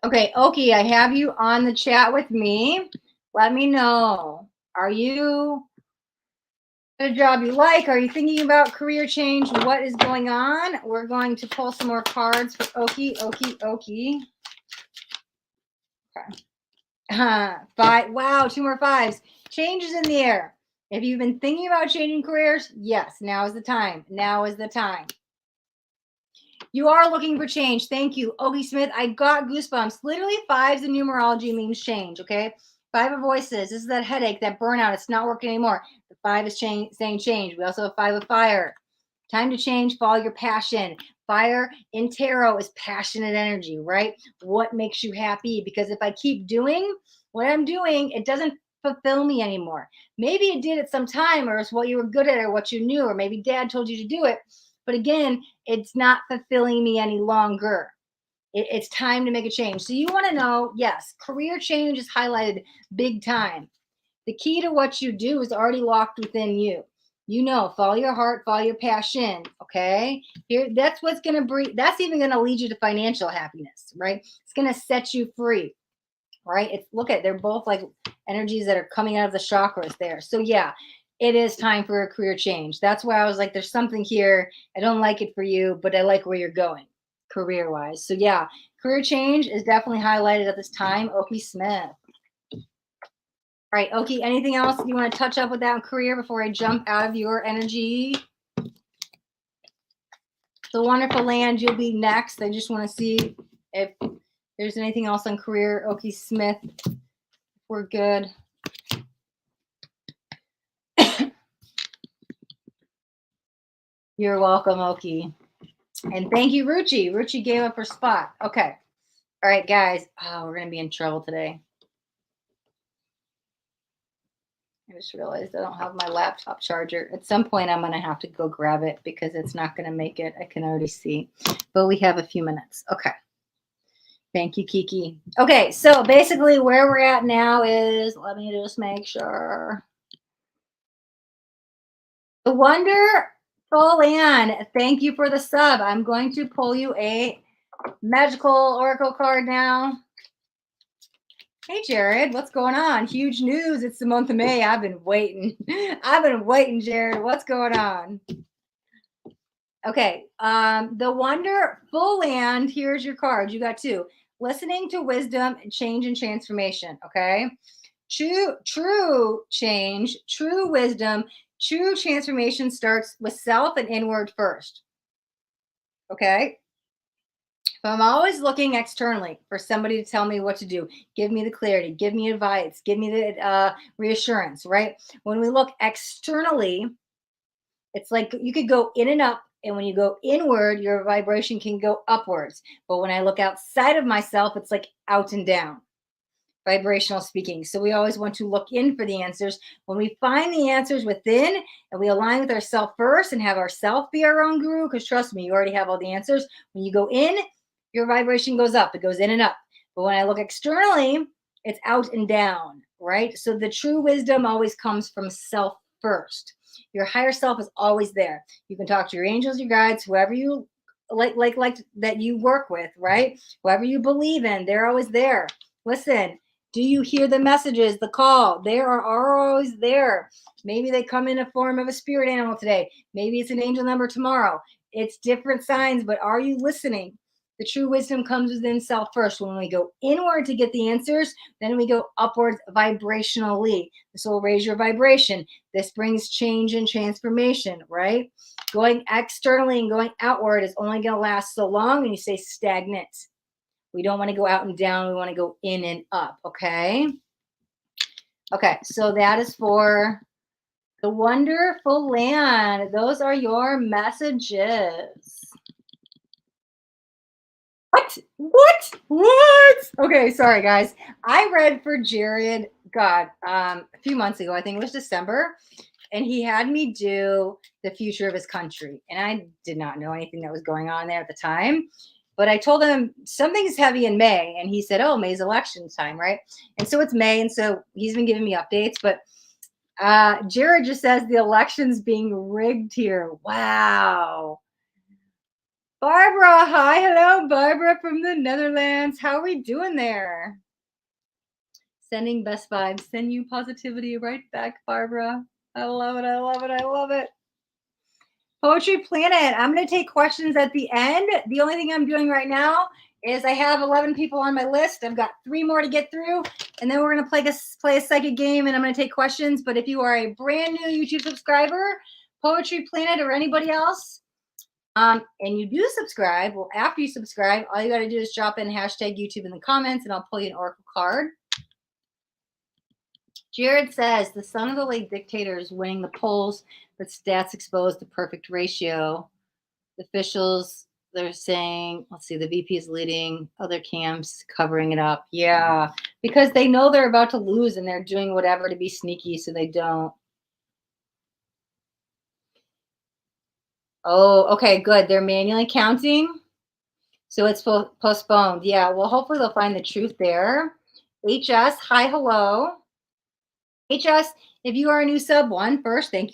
Okay, Okie, I have you on the chat with me. Let me know. Are you at a job you like? Are you thinking about career change? What is going on? We're going to pull some more cards for Okie. Okay. 5. Wow, 2 more 5s. Changes in the air. If you've been thinking about changing careers, yes, now is the time. Now is the time. You are looking for change. Thank you, Okie Smith. I got goosebumps. Literally, 5s in numerology means change, okay? 5 of voices. This is that headache, that burnout. It's not working anymore. The 5 is saying change. We also have 5 of fire. Time to change. Follow your passion. Fire in tarot is passionate energy, right? What makes you happy? Because if I keep doing what I'm doing, it doesn't fulfill me anymore. Maybe it did at some time, or it's what you were good at, or what you knew, or maybe Dad told you to do it. But again, it's not fulfilling me any longer. It's time to make a change. So you want to know, yes, career change is highlighted big time. The key to what you do is already locked within you. You know, follow your heart, follow your passion. Okay. Here, that's what's going to bring, that's even going to lead you to financial happiness, right? It's going to set you free, right? It's, look at, they're both like energies that are coming out of the chakras there. So yeah, it is time for a career change. That's why I was like, there's something here. I don't like it for you, but I like where you're going career wise. So yeah, career change is definitely highlighted at this time. Okie Smith. All right, Okie, anything else you want to touch up with that career before I jump out of your energy? The Wonderful Land, you'll be next. I just want to see if there's anything else on career. Okie Smith, we're good. You're welcome, Okie. And thank you, Ruchi. Ruchi gave up her spot. Okay. All right, guys. Oh, we're going to be in trouble today. I just realized I don't have my laptop charger. At some point, I'm going to have to go grab it because it's not going to make it. I can already see. But we have a few minutes. Okay. Thank you, Kiki. Okay, so basically where we're at now is, let me just make sure. The Wonderful Anne, thank you for the sub. I'm going to pull you a magical oracle card now. Hey, Jared, what's going on? Huge news. It's the month of May. I've been waiting. Jared. What's going on? Okay, the Wonderful Land, here's your card. You got 2. Listening to wisdom, change, and transformation, okay? True change, true wisdom, true transformation starts with self and inward first, okay? But I'm always looking externally for somebody to tell me what to do, give me the clarity, give me advice, give me the reassurance, right? When we look externally, it's like you could go in and up. And when you go inward, your vibration can go upwards. But when I look outside of myself, it's like out and down, vibrational speaking. So we always want to look in for the answers. When we find the answers within and we align with ourself first and have ourself be our own guru, because trust me, you already have all the answers. When you go in, your vibration goes up, it goes in and up. But when I look externally, it's out and down, right? So the true wisdom always comes from self first. Your higher self is always there. You can talk to your angels, your guides, whoever you like that you work with, right? Whoever you believe in, they're always there. Listen, do you hear the messages, the call? They are always there. Maybe they come in a form of a spirit animal today. Maybe it's an angel number tomorrow. It's different signs, but are you listening? The true wisdom comes within self first. When we go inward to get the answers, then we go upwards vibrationally. This will raise your vibration. This brings change and transformation, right? Going externally and going outward is only going to last so long, and you stay stagnant. We don't want to go out and down. We want to go in and up, okay? Okay, so that is for the wonderful land. Those are your messages. What? Okay, sorry, guys. I read for Gerard, God, a few months ago. I think it was December. And he had me do the future of his country. And I did not know anything that was going on there at the time. But I told him something's heavy in May. And he said, oh, May's election time, right? And so it's May. And so he's been giving me updates. But Gerard just says the election's being rigged here. Wow. Barbara, hi. Hello, Barbara from the Netherlands. How are we doing there? Sending best vibes. Send you positivity right back, Barbara. I love it. I love it. I love it. Poetry Planet. I'm going to take questions at the end. The only thing I'm doing right now is I have 11 people on my list. I've got 3 more to get through, and then we're going to play a psychic game, and I'm going to take questions. But if you are a brand new YouTube subscriber, Poetry Planet or anybody else, and you do subscribe, well, after you subscribe, all you got to do is drop in hashtag YouTube in the comments, and I'll pull you an oracle card. Gerard says the son of the late dictator is winning the polls, but stats expose the perfect ratio. The officials, they're saying, let's see, the VP is leading, other camps covering it up. Yeah, because they know they're about to lose and they're doing whatever to be sneaky so they don't. Oh, okay, good. They're manually counting. So it's postponed. Yeah, well, hopefully they'll find the truth there. HS, hi, hello. HS, if you are a new sub, first, thank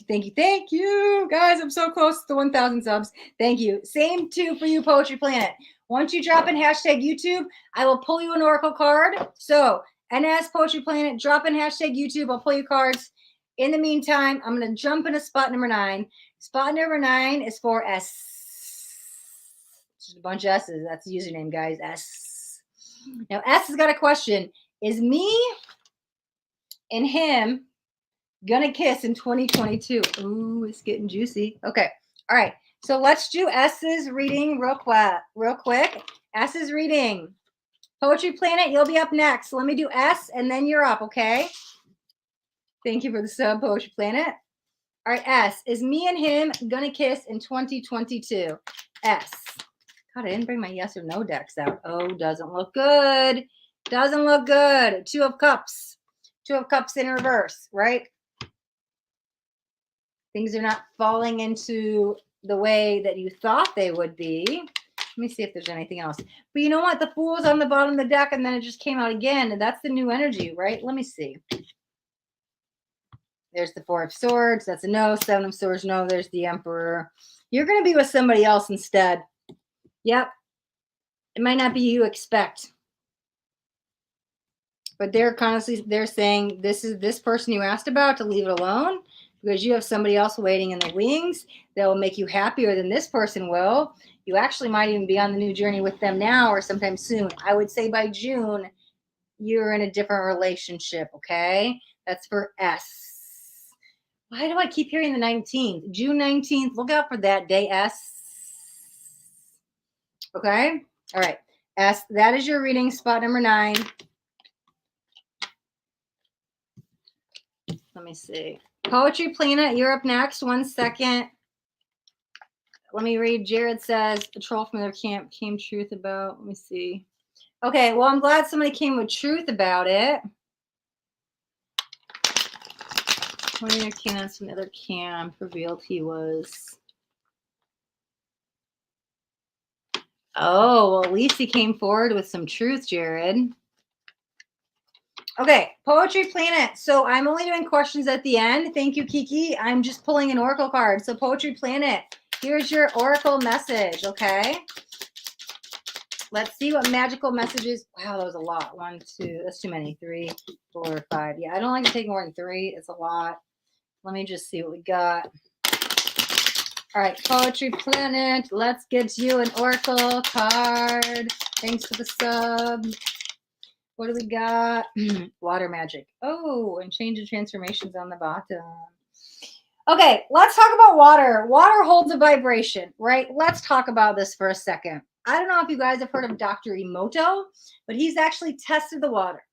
you. Guys, I'm so close to 1,000 subs. Thank you. Same too for you, Poetry Planet. Once you drop in hashtag YouTube, I will pull you an oracle card. So, NS Poetry Planet, drop in hashtag YouTube. I'll pull you cards. In the meantime, I'm going to jump into spot number 9. Spot number 9 is for S. Just a bunch of S's. That's the username, guys. S. Now, S has got a question. Is me and him gonna kiss in 2022? Ooh, it's getting juicy. Okay. All right. So let's do S's reading real quick. S's reading. Poetry Planet, you'll be up next. So let me do S and then you're up, okay? Thank you for the sub, Poetry Planet. All right, S. Is me and him gonna kiss in 2022? S. God, I didn't bring my yes or no decks out. Oh, doesn't look good. Doesn't look good. 2 of Cups. 2 of Cups in reverse, right? Things are not falling into the way that you thought they would be. Let me see if there's anything else. But you know what? The Fool's on the bottom of the deck, and then it just came out again. And that's the new energy, right? Let me see. There's the 4 of Swords. That's a no. 7 of Swords, no. There's the Emperor. You're going to be with somebody else instead. Yep. It might not be you expect. But they're saying this is this person you asked about, to leave it alone, because you have somebody else waiting in the wings that will make you happier than this person will. You actually might even be on the new journey with them now or sometime soon. I would say by June, you're in a different relationship, okay? That's for S. Why do I keep hearing the 19th? June 19th. Look out for that day, S. Okay? All right. That is your reading, spot number 9. Let me see. Poetry Planet, you're up next. 1 second. Let me read. Gerard says, a troll from their camp came truth about. Let me see. Okay, well, I'm glad somebody came with truth about it. One of their candidates from the other camp revealed he was. Oh, well, at least he came forward with some truth, Gerard. Okay, Poetry Planet. So I'm only doing questions at the end. Thank you, Kiki. I'm just pulling an oracle card. So Poetry Planet, here's your oracle message, okay? Let's see what magical messages. Wow, that was a lot. 1, 2. That's too many. 3, 4, 5. Yeah, I don't like to take more than 3. It's a lot. Let me just see what we got. All right, Poetry Planet. Let's get you an oracle card. Thanks for the sub. What do we got? Water magic. Oh, and change of transformations on the bottom. Okay, let's talk about water. Water holds a vibration, right? Let's talk about this for a second. I don't know if you guys have heard of Dr. Emoto, but he's actually tested the water.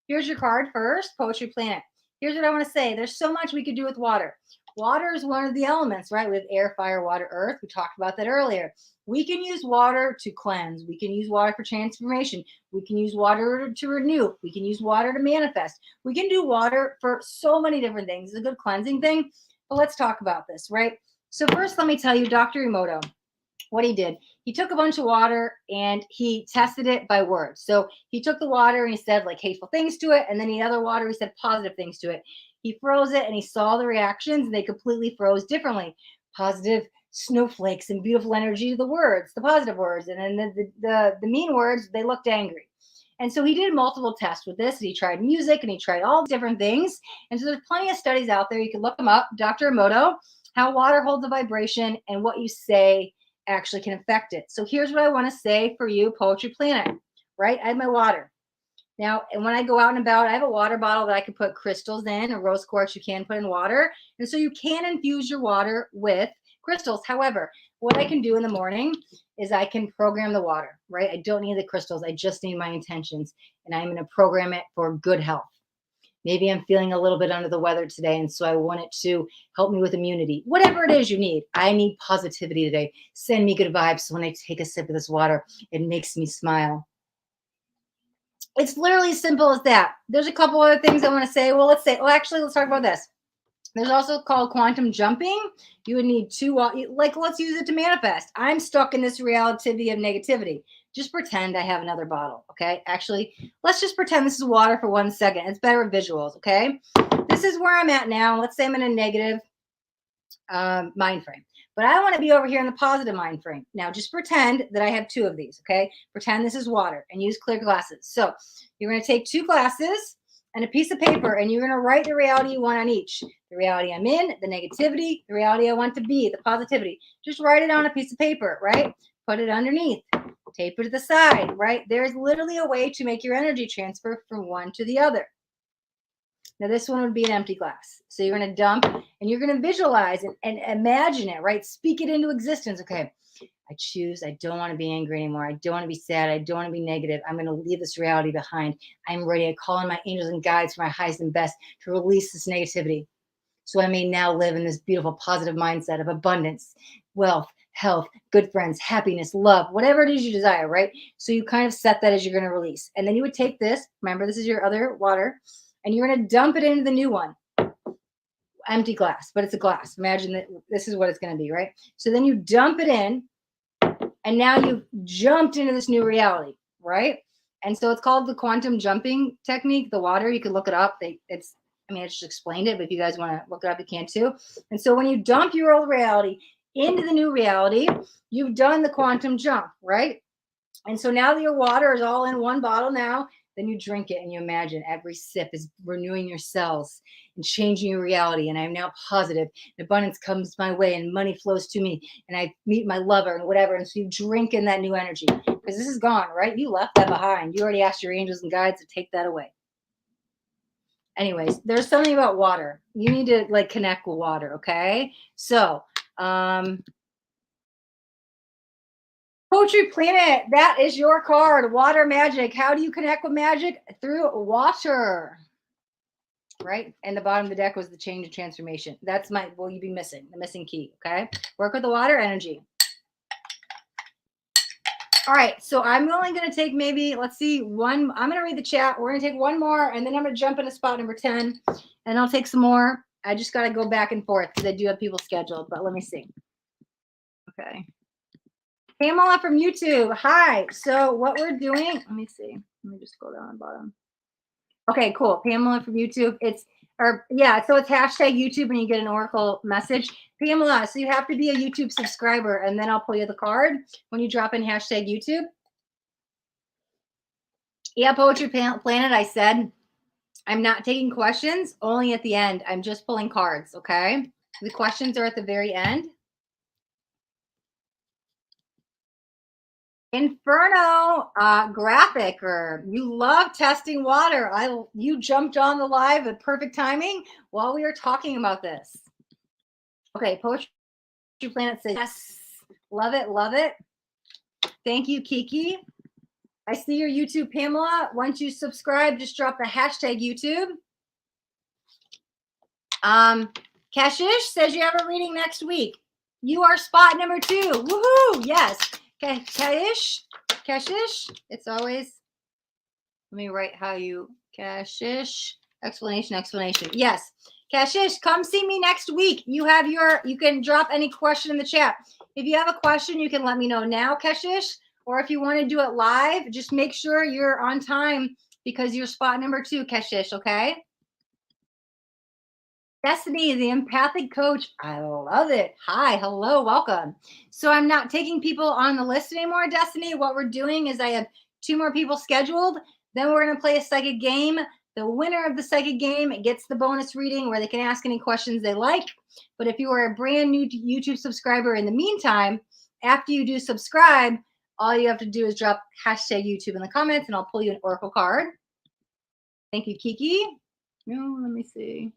Here's your card first, Poetry Planet. Here's what I want to say. There's so much we could do with water. Water is one of the elements, right? We have air, fire, water, earth. We talked about that earlier. We can use water to cleanse. We can use water for transformation. We can use water to renew. We can use water to manifest. We can do water for so many different things. It's a good cleansing thing. But let's talk about this, right? So first, let me tell you, Dr. Emoto, what he did. He took a bunch of water and he tested it by words. So he took the water and he said like hateful things to it. And then the other water, he said positive things to it. He froze it and he saw the reactions and they completely froze differently. Positive snowflakes and beautiful energy to the words, the positive words. And then the mean words, they looked angry. And so he did multiple tests with this. He tried music and he tried all different things. And so there's plenty of studies out there. You can look them up. Dr. Emoto, how water holds a vibration and what you say actually can affect it. So here's what I want to say for you, Poetry Planet, right? I have my water. Now, and when I go out and about, I have a water bottle that I can put crystals in, a rose quartz you can put in water. And so you can infuse your water with crystals. However, what I can do in the morning is I can program the water, right? I don't need the crystals. I just need my intentions. And I'm going to program it for good health. Maybe I'm feeling a little bit under the weather today, and so I want it to help me with immunity. Whatever it is you need. I need positivity today. Send me good vibes. So when I take a sip of this water, it makes me smile. It's literally as simple as that. There's a couple other things I want to say. Well, let's talk about this. There's also called quantum jumping. You would need 2, like, let's use it to manifest. I'm stuck in this reality of negativity. Just pretend I have another bottle, okay? Actually, let's just pretend this is water for 1 second. It's better with visuals, okay? This is where I'm at now. Let's say I'm in a negative mind frame. But I want to be over here in the positive mind frame. Now, just pretend that I have 2 of these, okay? Pretend this is water and use clear glasses. So you're going to take 2 glasses and a piece of paper, and you're going to write the reality you want on each. The reality I'm in, the negativity, the reality I want to be, the positivity. Just write it on a piece of paper, right? Put it underneath. Tape it to the side, right? There's literally a way to make your energy transfer from one to the other. Now, this one would be an empty glass. So you're going to dump and you're going to visualize and imagine it, right? Speak it into existence. Okay, I don't want to be angry anymore. I don't want to be sad. I don't want to be negative. I'm going to leave this reality behind. I'm ready. I call on my angels and guides for my highest and best to release this negativity. So I may now live in this beautiful, positive mindset of abundance, wealth, health, good friends, happiness, love, whatever it is you desire, right? So you kind of set that as you're going to release. And then you would take this. Remember, this is your other water. And you're going to dump it into the new one. Empty glass, but it's a glass. Imagine that this is what it's going to be, right? So then you dump it in, and now you've jumped into this new reality, right? And so it's called the quantum jumping technique. The water, you can look it up. I just explained it, but if you guys want to look it up, you can too. And so when you dump your old reality into the new reality, you've done the quantum jump, right? And so now that your water is all in one bottle now, then you drink it and you imagine every sip is renewing your cells and changing your reality. And I'm now positive. And abundance comes my way and money flows to me. And I meet my lover and whatever. And so you drink in that new energy because this is gone, right? You left that behind. You already asked your angels and guides to take that away. Anyways, there's something about water. You need to like connect with water, okay? So, Poetry Poetry Planet, that is your card. Water magic. How do you connect with magic? Through water. Right? And the bottom of the deck was the change and transformation. That's will you be missing? The missing key. Okay. Work with the water energy. All right. So I'm only going to take maybe, let's see, one. I'm going to read the chat. We're going to take one more, and then I'm going to jump into spot number 10, and I'll take some more. I just got to go back and forth because I do have people scheduled, but let me see. Okay. Pamela from YouTube. Hi. So what we're doing, let me see. Let me just go down the bottom. Okay, cool. Pamela from YouTube. So it's hashtag YouTube and you get an Oracle message. Pamela, so you have to be a YouTube subscriber and then I'll pull you the card when you drop in hashtag YouTube. Yeah, Poetry Planet, I said I'm not taking questions, only at the end. I'm just pulling cards, okay? The questions are at the very end. Inferno graphicer, you love testing water. You jumped on the live at perfect timing while we were talking about this. Okay, Poetry Planet says yes, love it, love it. Thank you, Kiki. I see your YouTube, Pamela. Once you subscribe, just drop the hashtag YouTube. Kashish says you have a reading next week. You are spot number 2. Woohoo! Yes. Okay, Kashish. It's always. Let me write how you Kashish. Explanation. Yes. Kashish, come see me next week. You can drop any question in the chat. If you have a question, you can let me know now, Kashish. Or if you want to do it live, just make sure you're on time because you're spot number 2, Kashish, okay? Destiny, the empathic coach. I love it. Hi, hello, welcome. So I'm not taking people on the list anymore, Destiny. What we're doing is I have 2 more people scheduled. Then we're going to play a psychic game. The winner of the psychic game gets the bonus reading where they can ask any questions they like. But if you are a brand new YouTube subscriber in the meantime, after you do subscribe, all you have to do is drop hashtag YouTube in the comments and I'll pull you an Oracle card. Thank you, Kiki. Oh, let me see.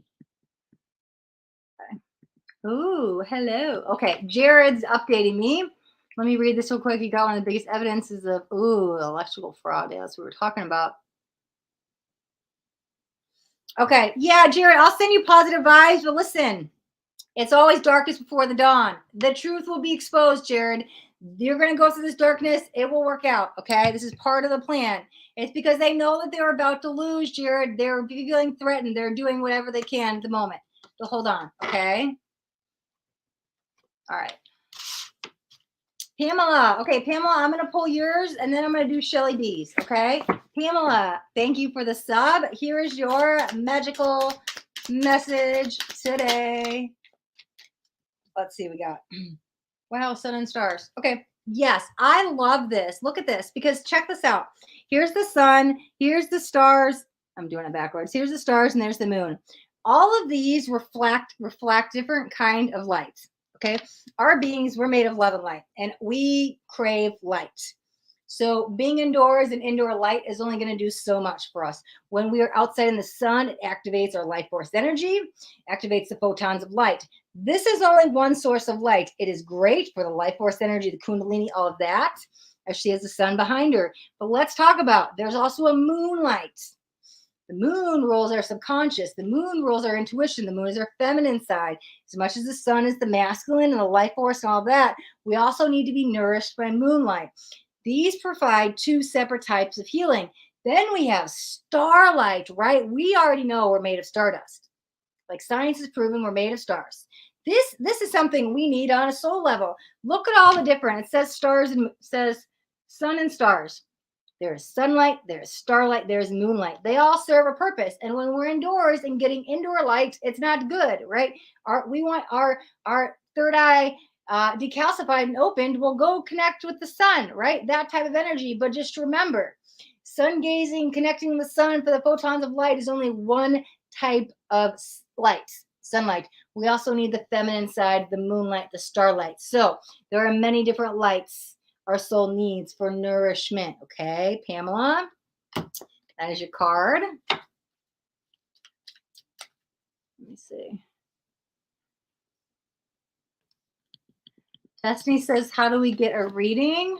Oh, hello. Okay, Gerard's updating me. Let me read this real quick. You got one of the biggest evidences of, electrical fraud. Yeah, that's what we're talking about. Okay, yeah, Gerard, I'll send you positive vibes, but listen, it's always darkest before the dawn. The truth will be exposed, Gerard. You're going to go through this darkness. It will work out, okay? This is part of the plan. It's because they know that they're about to lose, Gerard. They're feeling threatened. They're doing whatever they can at the moment. So hold on, okay? All right. Pamela. Okay, Pamela, I'm going to pull yours, and then I'm going to do Shelly B's, okay? Pamela, thank you for the sub. Here is your magical message today. Let's see what we got. Wow, sun and stars. Okay, yes, I love this. Look at this, because check this out. Here's the sun. Here's the stars. I'm doing it backwards. Here's the stars, and there's the moon. All of these reflect different kind of lights. Okay, our beings, we're made of love and light, and we crave light. So being indoors and indoor light is only going to do so much for us. When we are outside in the sun, it activates our life force energy, activates the photons of light. This is only one source of light. It is great for the life force energy, the kundalini, all of that, as she has the sun behind her. But let's talk about, there's also a moonlight. The moon rules our subconscious. The moon rules our intuition. The moon is our feminine side. As much as the sun is the masculine and the life force and all that, we also need to be nourished by moonlight. These provide 2 separate types of healing. Then we have starlight, right? We already know we're made of stardust. Like science has proven we're made of stars. This is something we need on a soul level. Look at all the different. It says stars and says sun and stars. There's sunlight, there's starlight, there's moonlight. They all serve a purpose. And when we're indoors and getting indoor light, it's not good, right? We want our third eye decalcified and opened. We'll go connect with the sun, right? That type of energy. But just remember, sun gazing, connecting with the sun for the photons of light is only one type of light, sunlight. We also need the feminine side, the moonlight, the starlight. So there are many different lights our soul needs for nourishment. Okay, Pamela, that is your card. Let me see. Destiny says, how do we get a reading?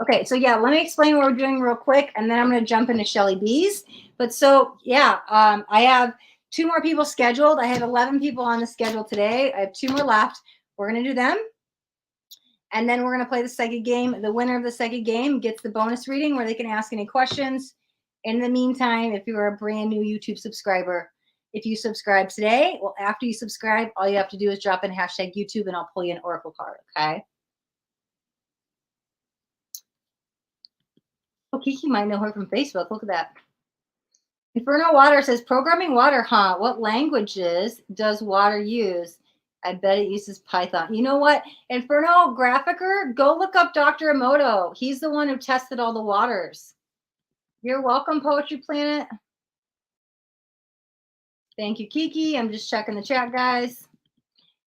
Okay, so yeah, let me explain what we're doing real quick, and then I'm going to jump into Shelly B's. But so yeah, I have 2 more people scheduled. I had 11 people on the schedule today. I have 2 more left. We're going to do them, and then we're going to play the second game. The winner of the second game gets the bonus reading where they can ask any questions. In the meantime, if you're a brand new YouTube subscriber, if you subscribe today, well, after you subscribe, all you have to do is drop in hashtag YouTube, and I'll pull you an oracle card. Okay. Oh, Kiki might know her from Facebook. Look at that. Inferno Water says, programming water, huh? What languages does water use? I bet it uses Python. You know what? Inferno Graphicer, go look up Dr. Emoto. He's the one who tested all the waters. You're welcome, Poetry Planet. Thank you, Kiki. I'm just checking the chat, guys.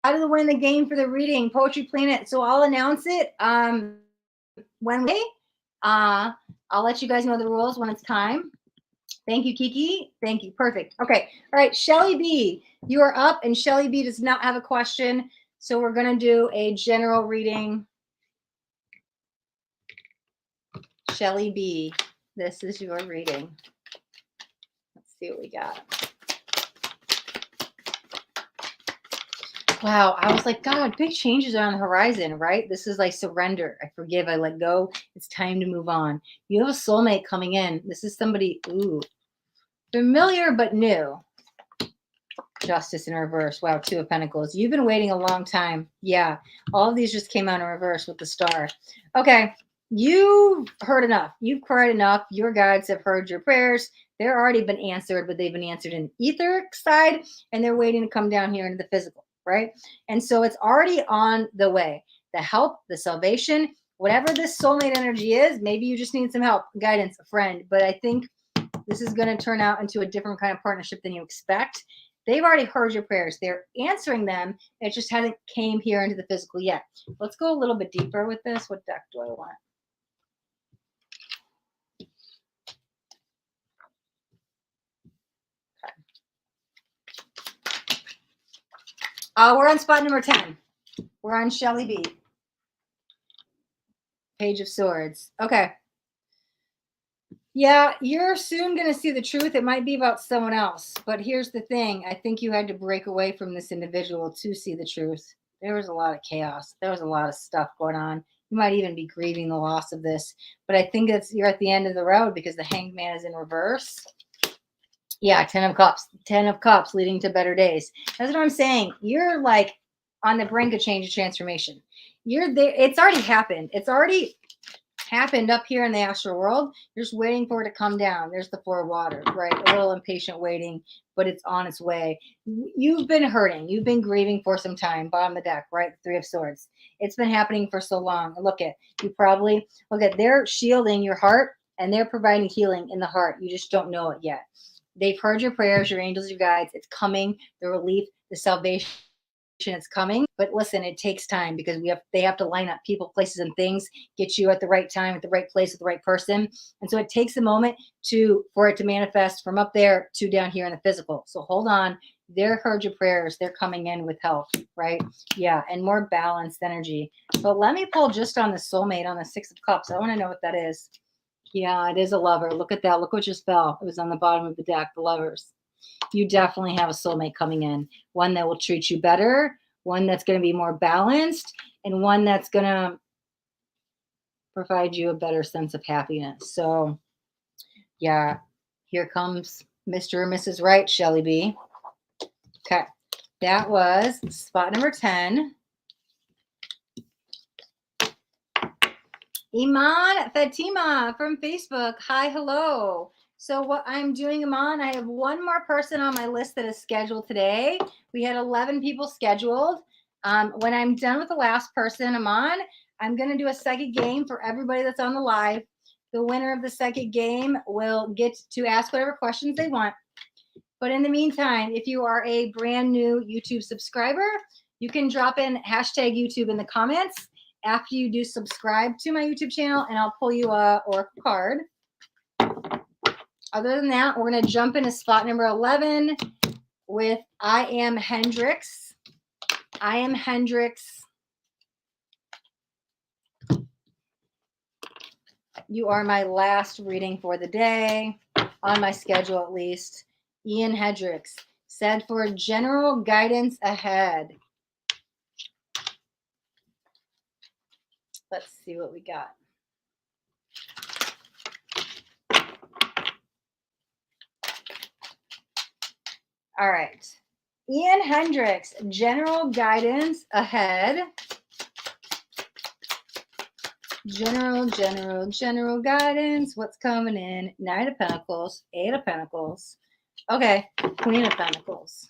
How do they win the game for the reading? Poetry Planet. So I'll announce it when I'll let you guys know the rules when it's time. Thank you, Kiki. Thank you. Perfect. Okay. All right. Shelly B, you are up, and Shelly B does not have a question. So we're going to do a general reading. Shelly B, this is your reading. Let's see what we got. Wow. I was like, God, big changes are on the horizon, right? This is like surrender. I forgive. I let go. It's time to move on. You have a soulmate coming in. This is somebody, familiar but new. Justice in reverse. Wow, 2 of Pentacles. You've been waiting a long time. Yeah, all of these just came out in reverse with the star. Okay, you've heard enough. You've cried enough. Your guides have heard your prayers. They're already been answered, but they've been answered in the etheric side, and they're waiting to come down here into the physical, right? And so it's already on the way. The help, the salvation, whatever this soulmate energy is, maybe you just need some help, guidance, a friend. But I think this is going to turn out into a different kind of partnership than you expect. They've already heard your prayers. They're answering them. It just hasn't came here into the physical yet. Let's go a little bit deeper with this. What deck do I want? Okay. We're on spot number 10. We're on Shelly B. Page of Swords. Okay. Yeah, you're soon going to see the truth. It might be about someone else. But here's the thing. I think you had to break away from this individual to see the truth. There was a lot of chaos. There was a lot of stuff going on. You might even be grieving the loss of this. But I think you're at the end of the road because the Hanged Man is in reverse. Yeah, 10 of Cups. 10 of Cups leading to better days. That's what I'm saying. You're like on the brink of change and transformation. You're there. It's already happened. It's already happened up here in the astral world. You're just waiting for it to come down. There's the 4 of Water, right? A little impatient waiting, but it's on its way. You've been hurting. You've been grieving for some time. Bottom of the deck, right? 3 of Swords. It's been happening for so long. Look at they're shielding your heart, and they're providing healing in the heart. You just don't know it yet. They've heard your prayers, your angels, your guides. It's coming. The relief, the salvation. It's coming, but listen, it takes time because they have to line up people, places, and things, get you at the right time, at the right place, with the right person. And so it takes a moment for it to manifest from up there to down here in the physical. So hold on. They're heard your prayers. They're coming in with help, right? Yeah, and more balanced energy. But let me pull just on the soulmate on the 6 of Cups. I want to know what that is. Yeah, it is a lover. Look at that. Look what just fell. It was on the bottom of the deck, the Lovers. You definitely have a soulmate coming in, one that will treat you better, one that's going to be more balanced, and one that's going to provide you a better sense of happiness. So, yeah, here comes Mr. or Mrs. Right, Shelly B. Okay, that was spot number 10. Iman Fatima from Facebook. Hi, hello. So what I'm doing, Iman, I have one more person on my list that is scheduled today. We had 11 people scheduled. When I'm done with the last person, Iman, I'm going to do a second game for everybody that's on the live. The winner of the second game will get to ask whatever questions they want. But in the meantime, if you are a brand new YouTube subscriber, you can drop in hashtag YouTube in the comments after you do subscribe to my YouTube channel, and I'll pull you a oracle card. Other than that, we're going to jump into spot number 11 with I Am Hendrix. I Am Hendrix. you are my last reading for the day, on my schedule at least. Hendrix said for general guidance ahead. Let's see what we got. All right. Hendrix, general guidance ahead. General guidance. What's coming in? Knight of Pentacles, Eight of Pentacles. Okay, Queen of Pentacles.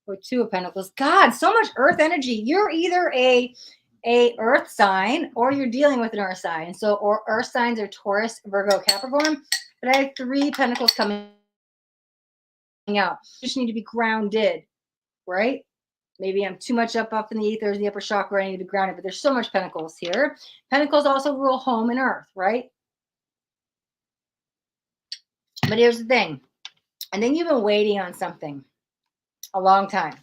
Or Two of Pentacles. God, so much earth energy. You're either a earth sign or you're dealing with an earth sign. So, or earth signs are Taurus, Virgo, Capricorn. But I have 3 pentacles coming out. You just need to be grounded, right? Maybe I'm too much up in the ether, the upper chakra. I need to be grounded. But there's so much pentacles here. Pentacles also rule home and earth, right? But here's the thing. I think you've been waiting on something a long time.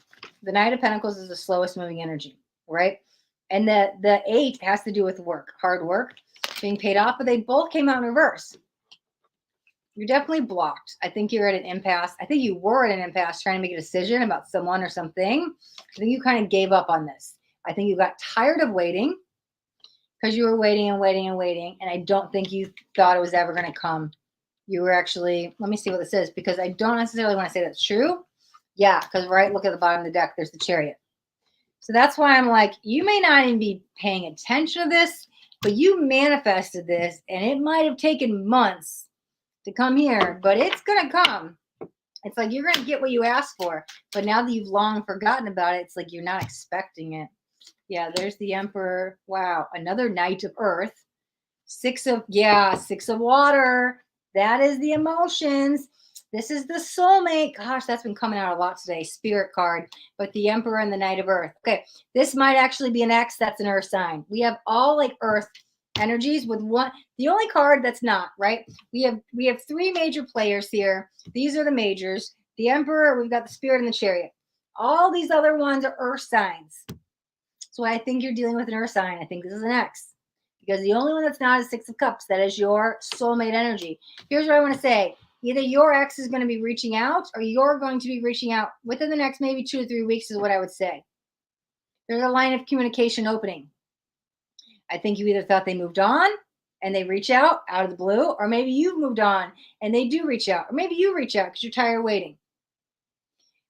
The Knight of Pentacles is the slowest moving energy, right? And the 8 has to do with work, hard work, being paid off, but they both came out in reverse. You're definitely blocked. I think you're at an impasse. I think you were at an impasse trying to make a decision about someone or something. I think you kind of gave up on this. I think you got tired of waiting because you were waiting and waiting and waiting. And I don't think you thought it was ever going to come. You were actually, let me see what this is, because I don't necessarily want to say that's true. Yeah, because right, look at the bottom of the deck. There's the Chariot. So that's why I'm like, you may not even be paying attention to this, but you manifested this, and it might have taken months to come here, but it's going to come. It's like you're going to get what you asked for. But now that you've long forgotten about it, it's like you're not expecting it. Yeah, there's the Emperor. Wow, another Knight of Earth. 6 of water. That is the emotions. This is the soulmate. Gosh, that's been coming out a lot today. Spirit card. But the Emperor and the Knight of Earth. Okay, this might actually be an X. That's an Earth sign. We have all like Earth energies with one. The only card that's not, right? We have 3 major players here. These are the majors. The Emperor, we've got the Spirit and the Chariot. All these other ones are Earth signs. So I think you're dealing with an Earth sign. I think this is an X. Because the only one that's not is 6 of Cups. That is your soulmate energy. Here's what I want to say. Either your ex is going to be reaching out or you're going to be reaching out within the next maybe 2 to 3 weeks is what I would say. There's a line of communication opening. I think you either thought they moved on and they reach out of the blue, or maybe you've moved on and they do reach out, or maybe you reach out because you're tired of waiting.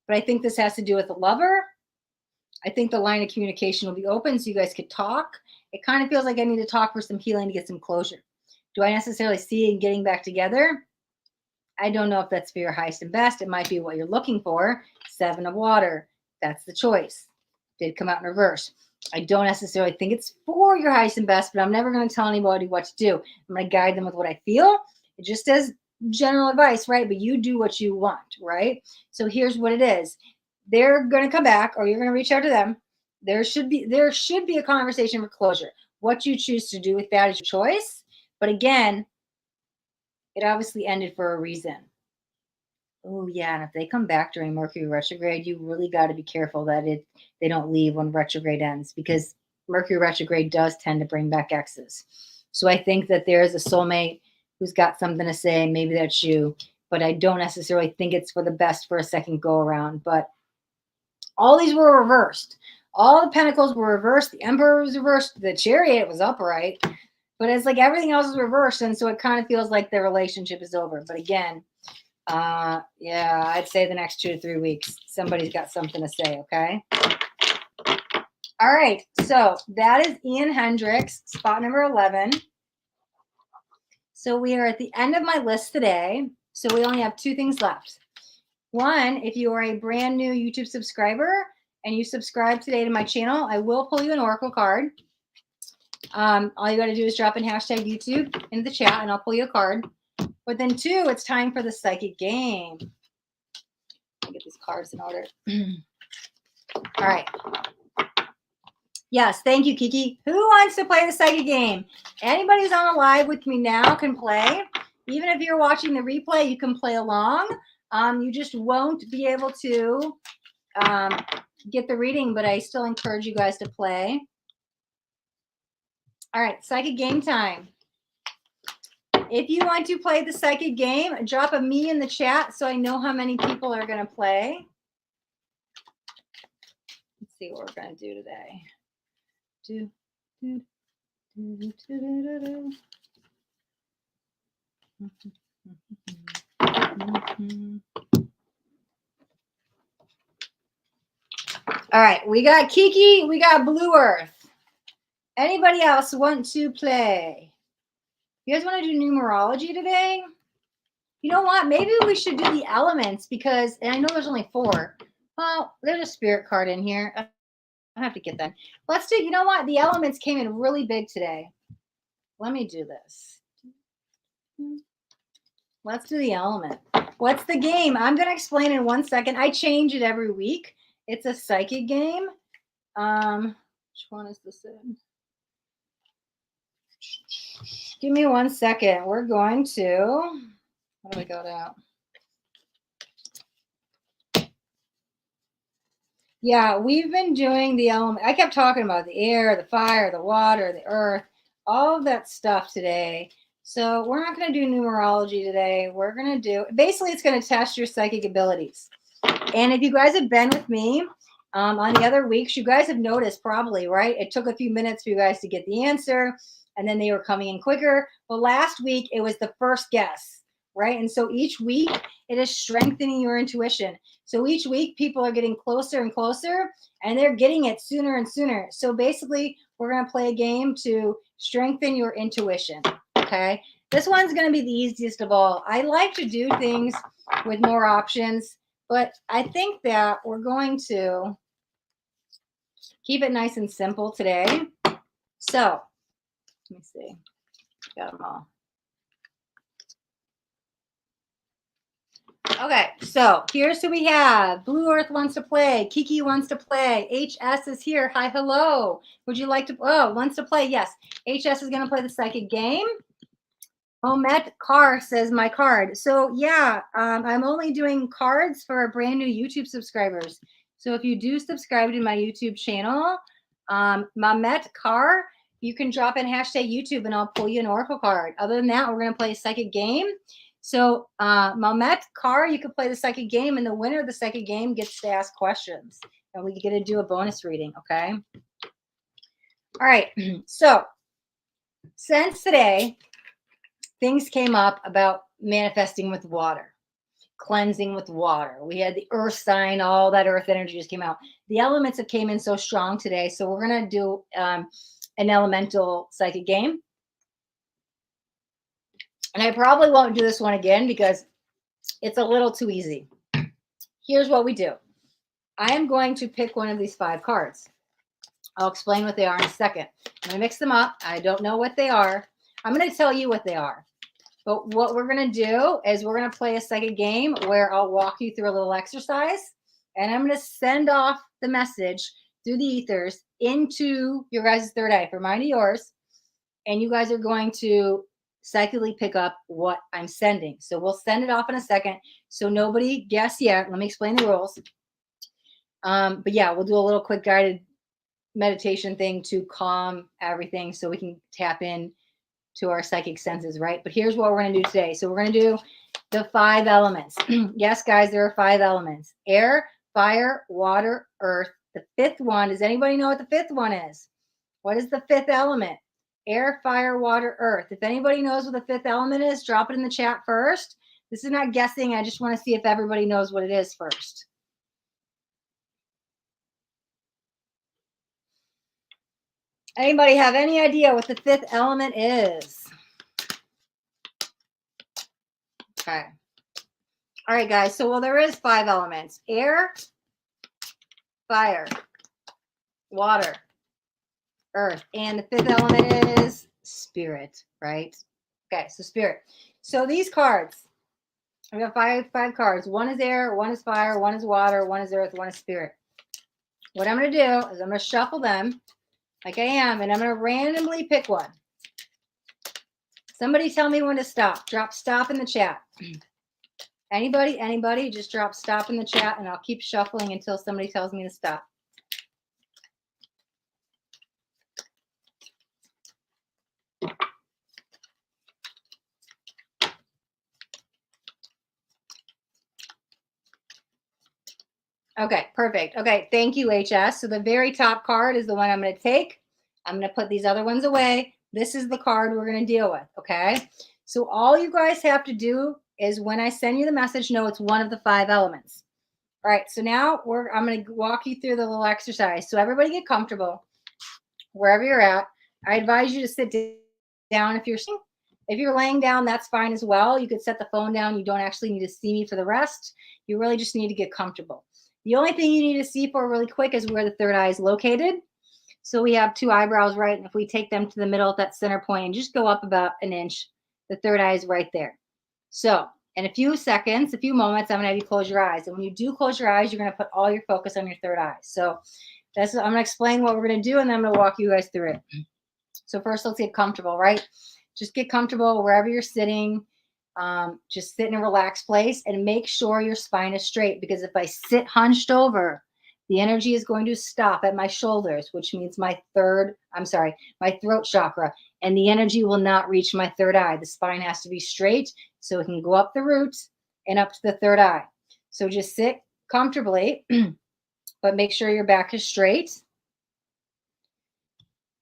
But I think this has to do with the lover. I think the line of communication will be open so you guys could talk. It kind of feels like I need to talk for some healing to get some closure. Do I necessarily see it getting back together? I don't know if that's for your highest and best. It might be what you're looking for. 7 of water. That's the choice. Did come out in reverse. I don't necessarily think it's for your highest and best, but I'm never going to tell anybody what to do. I'm going to guide them with what I feel. It just as general advice, right? But you do what you want, right? So here's what it is. They're going to come back, or you're going to reach out to them. There should be a conversation for closure. What you choose to do with that is your choice. But again, it obviously ended for a reason. Oh yeah, and if they come back during Mercury retrograde, you really got to be careful that they don't leave when retrograde ends, because Mercury retrograde does tend to bring back exes. So I think that there is a soulmate who's got something to say. Maybe that's you, but I don't necessarily think it's for the best for a second go around. But all these were reversed. All the pentacles were reversed. The Emperor was reversed. The Chariot was upright. But it's like everything else is reversed. And so it kind of feels like the relationship is over. But again, yeah, I'd say the next 2 to 3 weeks, somebody's got something to say, okay? All right. So that is Hendrix, spot number 11. So we are at the end of my list today. So we only have 2 things left. One, if you are a brand new YouTube subscriber and you subscribe today to my channel, I will pull you an Oracle card. All you got to do is drop in hashtag YouTube in the chat and I'll pull you a card. But then 2, it's time for the psychic game. Let me get these cards in order. All right. Yes, thank you, Kiki. Who wants to play the psychic game? Anybody who's on a live with me now can play. Even if you're watching the replay, you can play along. You just won't be able to get the reading, but I still encourage you guys to play. All right, psychic game time. If you want to play the psychic game, drop a me in the chat so I know how many people are going to play. Let's see what we're going to do today. All right, we got Kiki, we got Blue Earth. Anybody else want to play? You guys want to do numerology today? You know what? Maybe we should do the elements because, and I know there's only 4. Well, there's a spirit card in here. I have to get that. Let's do, you know what? The elements came in really big today. Let me do this. Let's do the element. What's the game? I'm going to explain in 1 second. I change it every week. It's a psychic game. Which one is this in? Give me 1 second. We're going to, how do we go down? Yeah, we've been doing the element. I kept talking about the air, the fire, the water, the earth, all of that stuff today. So we're not going to do numerology today. We're going to do, basically it's going to test your psychic abilities. And if you guys have been with me on the other weeks, you guys have noticed probably, right? It took a few minutes for you guys to get the answer, and then they were coming in quicker. Well, last week it was the first guess, right? And so each week it is strengthening your intuition. So each week people are getting closer and closer, and they're getting it sooner and sooner. So basically we're going to play a game to strengthen your intuition. Okay. This one's going to be the easiest of all. I like to do things with more options, but I think that we're going to keep it nice and simple today. So let me see. Got them all. Okay, so here's who we have. Blue Earth wants to play. Kiki wants to play. HS is here. Hi, hello. Would you like to? Oh, wants to play. Yes. HS is going to play the psychic game. Omet Carr says my card. So yeah, I'm only doing cards for brand new YouTube subscribers. So if you do subscribe to my YouTube channel, Mamet Carr, you can drop in hashtag YouTube and I'll pull you an oracle card. Other than that, we're going to play a psychic game. So Mamet Carr, you can play the psychic game, and the winner of the psychic game gets to ask questions. And we get to do a bonus reading, okay? All right, so since today, things came up about manifesting with water, cleansing with water. We had the earth sign, all that earth energy just came out. The elements have came in so strong today. So we're going to do an elemental psychic game. And I probably won't do this one again because it's a little too easy. Here's what we do. I am going to pick one of these 5 cards. I'll explain what they are in a second. I'm going to mix them up. I don't know what they are. I'm going to tell you what they are. But what we're going to do is we're going to play a psychic game where I'll walk you through a little exercise. And I'm going to send off the message through the ethers into your guys' third eye, for mine to yours. And you guys are going to psychically pick up what I'm sending. So we'll send it off in a second. So nobody guess yet. Let me explain the rules. But yeah, we'll do a little quick guided meditation thing to calm everything so we can tap in to our psychic senses, right? But here's what we're going to do today. So we're going to do the 5 elements. Yes, guys, there are 5 elements: air, fire, water, earth. The 5th one, does anybody know what the 5th one is? What is the 5th element? Air, fire, water, earth. If anybody knows what the 5th element is, drop it in the chat first. This is not guessing. I just want to see if everybody knows what it is first. Anybody have any idea what the 5th element is? Okay. All right, guys. So, well, there is 5 elements: air, fire, water, earth, and the 5th element is spirit, right? Okay, so spirit. So these cards, we got five cards. One is air, one is fire, one is water, one is earth, one is spirit. What I'm going to do is I'm going to shuffle them like I am, and I'm going to randomly pick one. Somebody tell me when to stop. Drop stop in the chat. Anybody, just drop stop in the chat, and I'll keep shuffling until somebody tells me to stop. Okay, perfect. Okay, thank you, HS. So the very top card is the one I'm going to take. I'm going to put these other ones away. This is the card we're going to deal with, okay? So all you guys have to do is when I send you the message, know it's one of the 5 elements. All right, so now I'm going to walk you through the little exercise. So everybody get comfortable wherever you're at. I advise you to sit down if you're laying down, that's fine as well. You could set the phone down. You don't actually need to see me for the rest. You really just need to get comfortable. The only thing you need to see for really quick is where the third eye is located. So we have 2 eyebrows, right? And if we take them to the middle at that center point and just go up about an inch, the third eye is right there. So in a few seconds, a few moments, I'm going to have you close your eyes. And when you do close your eyes, you're going to put all your focus on your third eye. So I'm going to explain what we're going to do, and then I'm going to walk you guys through it. So first, let's get comfortable, right? Just get comfortable wherever you're sitting. Just sit in a relaxed place and make sure your spine is straight, because if I sit hunched over, the energy is going to stop at my shoulders, which means my throat chakra, and the energy will not reach my third eye. The spine has to be straight so it can go up the roots and up to the third eye. So just sit comfortably, but make sure your back is straight.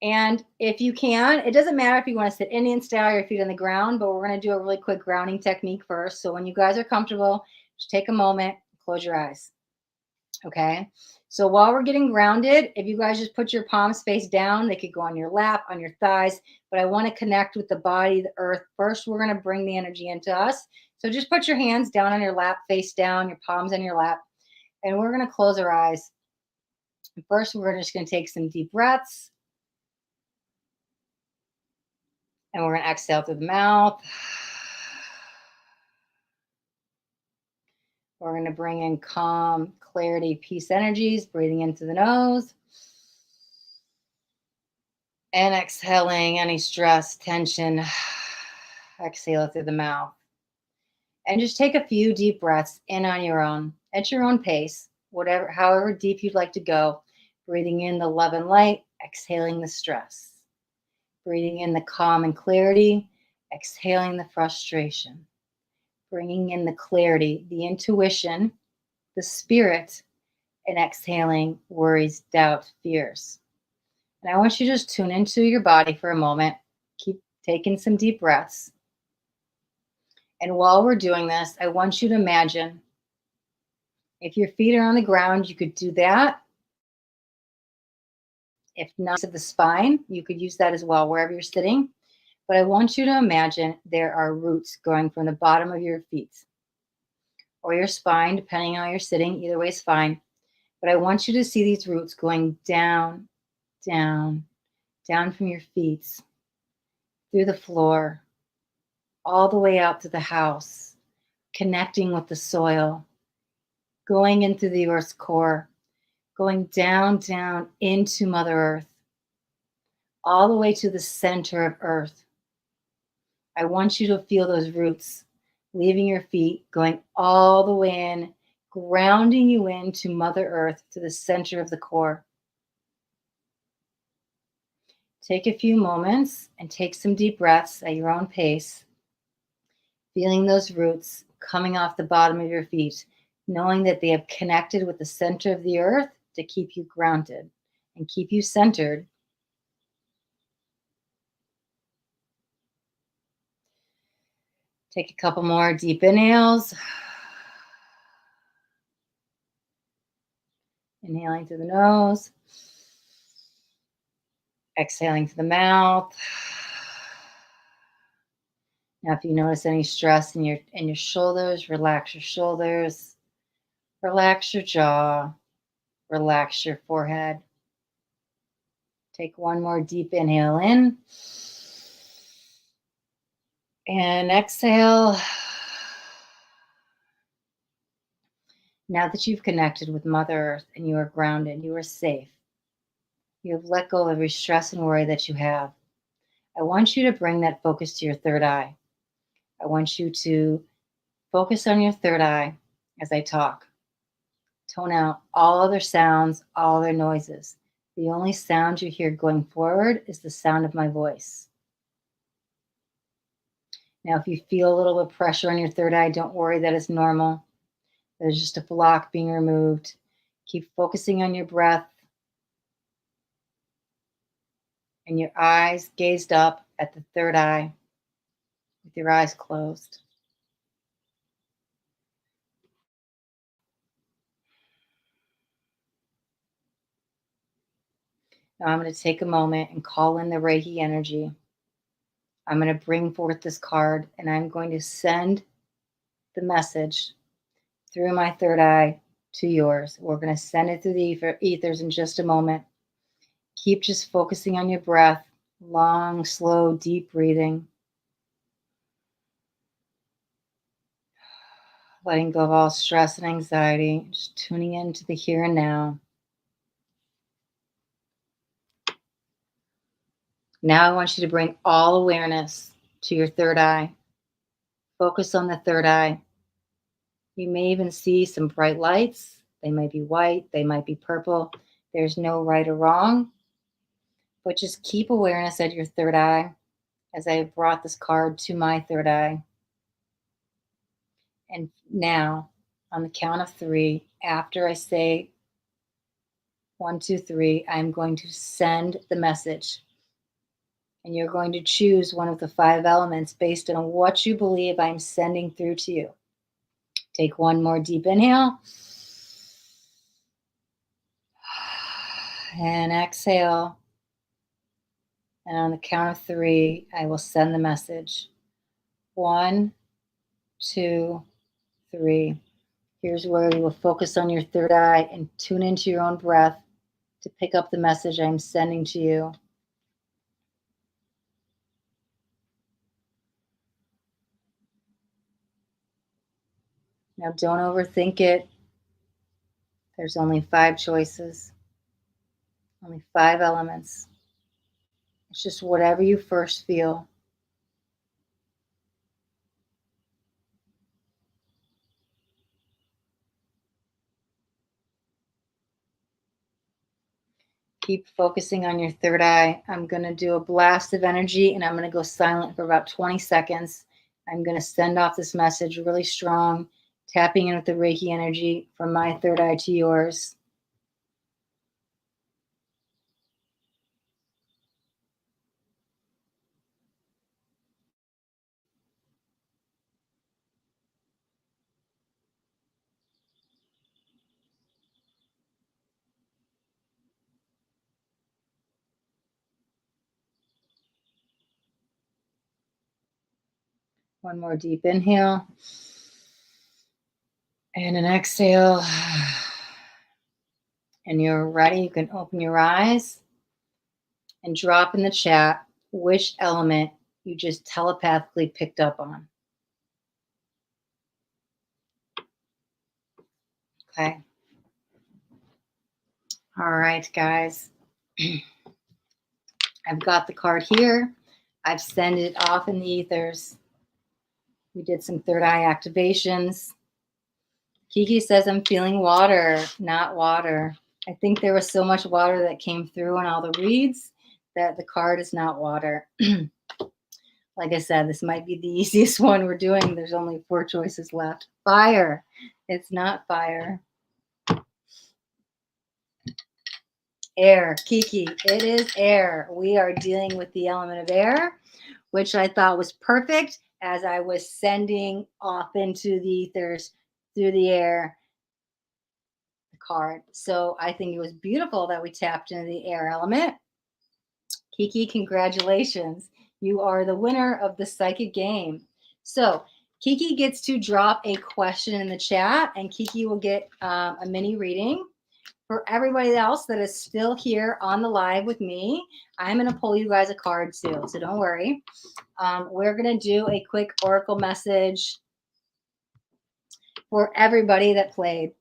And if you can, it doesn't matter if you want to sit Indian style or your feet on the ground, but we're going to do a really quick grounding technique first. So when you guys are comfortable, just take a moment, close your eyes. Okay. So while we're getting grounded, if you guys just put your palms face down, they could go on your lap, on your thighs, but I want to connect with the body, the earth. First, we're going to bring the energy into us. So just put your hands down on your lap, face down, your palms on your lap, and we're going to close our eyes. First, we're just going to take some deep breaths. And we're going to exhale through the mouth. We're going to bring in calm, clarity, peace energies, breathing into the nose. And exhaling any stress, tension. Exhale through the mouth. And just take a few deep breaths in on your own, at your own pace, however deep you'd like to go. Breathing in the love and light, exhaling the stress. Breathing in the calm and clarity, exhaling the frustration. Bringing in the clarity, the intuition, the spirit, and exhaling worries, doubt, fears. And I want you to just tune into your body for a moment. Keep taking some deep breaths. And while we're doing this, I want you to imagine if your feet are on the ground, you could do that. If not, to the spine, you could use that as well, wherever you're sitting. But I want you to imagine there are roots going from the bottom of your feet or your spine, depending on how you're sitting. Either way is fine. But I want you to see these roots going down, down, down from your feet, through the floor, all the way out to the house, connecting with the soil, going into the earth's core, going down, down into Mother Earth, all the way to the center of Earth. I want you to feel those roots leaving your feet, going all the way in, grounding you into Mother Earth, to the center of the core. Take a few moments and take some deep breaths at your own pace, feeling those roots coming off the bottom of your feet, knowing that they have connected with the center of the earth to keep you grounded and keep you centered. Take a couple more deep inhales. Inhaling through the nose. Exhaling through the mouth. Now, if you notice any stress in your shoulders, relax your shoulders. Relax your jaw. Relax your forehead. Take one more deep inhale in. And exhale. Now that you've connected with Mother Earth and you are grounded, you are safe, you have let go of every stress and worry that you have, I want you to bring that focus to your third eye. I want you to focus on your third eye as I talk. Tone out all other sounds, all other noises. The only sound you hear going forward is the sound of my voice. Now, if you feel a little bit of pressure on your third eye, don't worry, that is normal. There's just a block being removed. Keep focusing on your breath and your eyes gazed up at the third eye with your eyes closed. Now I'm going to take a moment and call in the Reiki energy. I'm going to bring forth this card and I'm going to send the message through my third eye to yours. We're going to send it through the ethers in just a moment. Keep just focusing on your breath, long, slow, deep breathing. Letting go of all stress and anxiety, just tuning into the here and now. Now I want you to bring all awareness to your third eye. Focus on the third eye. You may even see some bright lights. They might be white, they might be purple. There's no right or wrong, but just keep awareness at your third eye as I have brought this card to my third eye. And now, on the count of 3, after I say 1, 2, 3, I'm going to send the message. And you're going to choose one of the 5 elements based on what you believe I'm sending through to you. Take one more deep inhale. And exhale. And on the count of 3, I will send the message. 1, 2, 3. Here's where you will focus on your third eye and tune into your own breath to pick up the message I'm sending to you. Now don't overthink it. There's only 5 choices, only 5 elements. It's just whatever you first feel. Keep focusing on your third eye. I'm going to do a blast of energy and I'm going to go silent for about 20 seconds. I'm going to send off this message really strong, tapping in with the Reiki energy from my third eye to yours. One more deep inhale. And an exhale. And you're ready. You can open your eyes and drop in the chat which element you just telepathically picked up on. Okay. All right, guys. I've got the card here. I've sent it off in the ethers. We did some third eye activations. Kiki says, I'm feeling water, not water. I think there was so much water that came through on all the reads that the card is not water. Like I said, this might be the easiest one we're doing. There's only 4 choices left. Fire. It's not fire. Air. Kiki, it is air. We are dealing with the element of air, which I thought was perfect as I was sending off into the ethers through the air the card. So I think it was beautiful that we tapped into the air element. Kiki, congratulations. You are the winner of the psychic game. So Kiki gets to drop a question in the chat and Kiki will get a mini reading. For everybody else that is still here on the live with me, I'm going to pull you guys a card too, so don't worry. We're going to do a quick oracle message for everybody that played.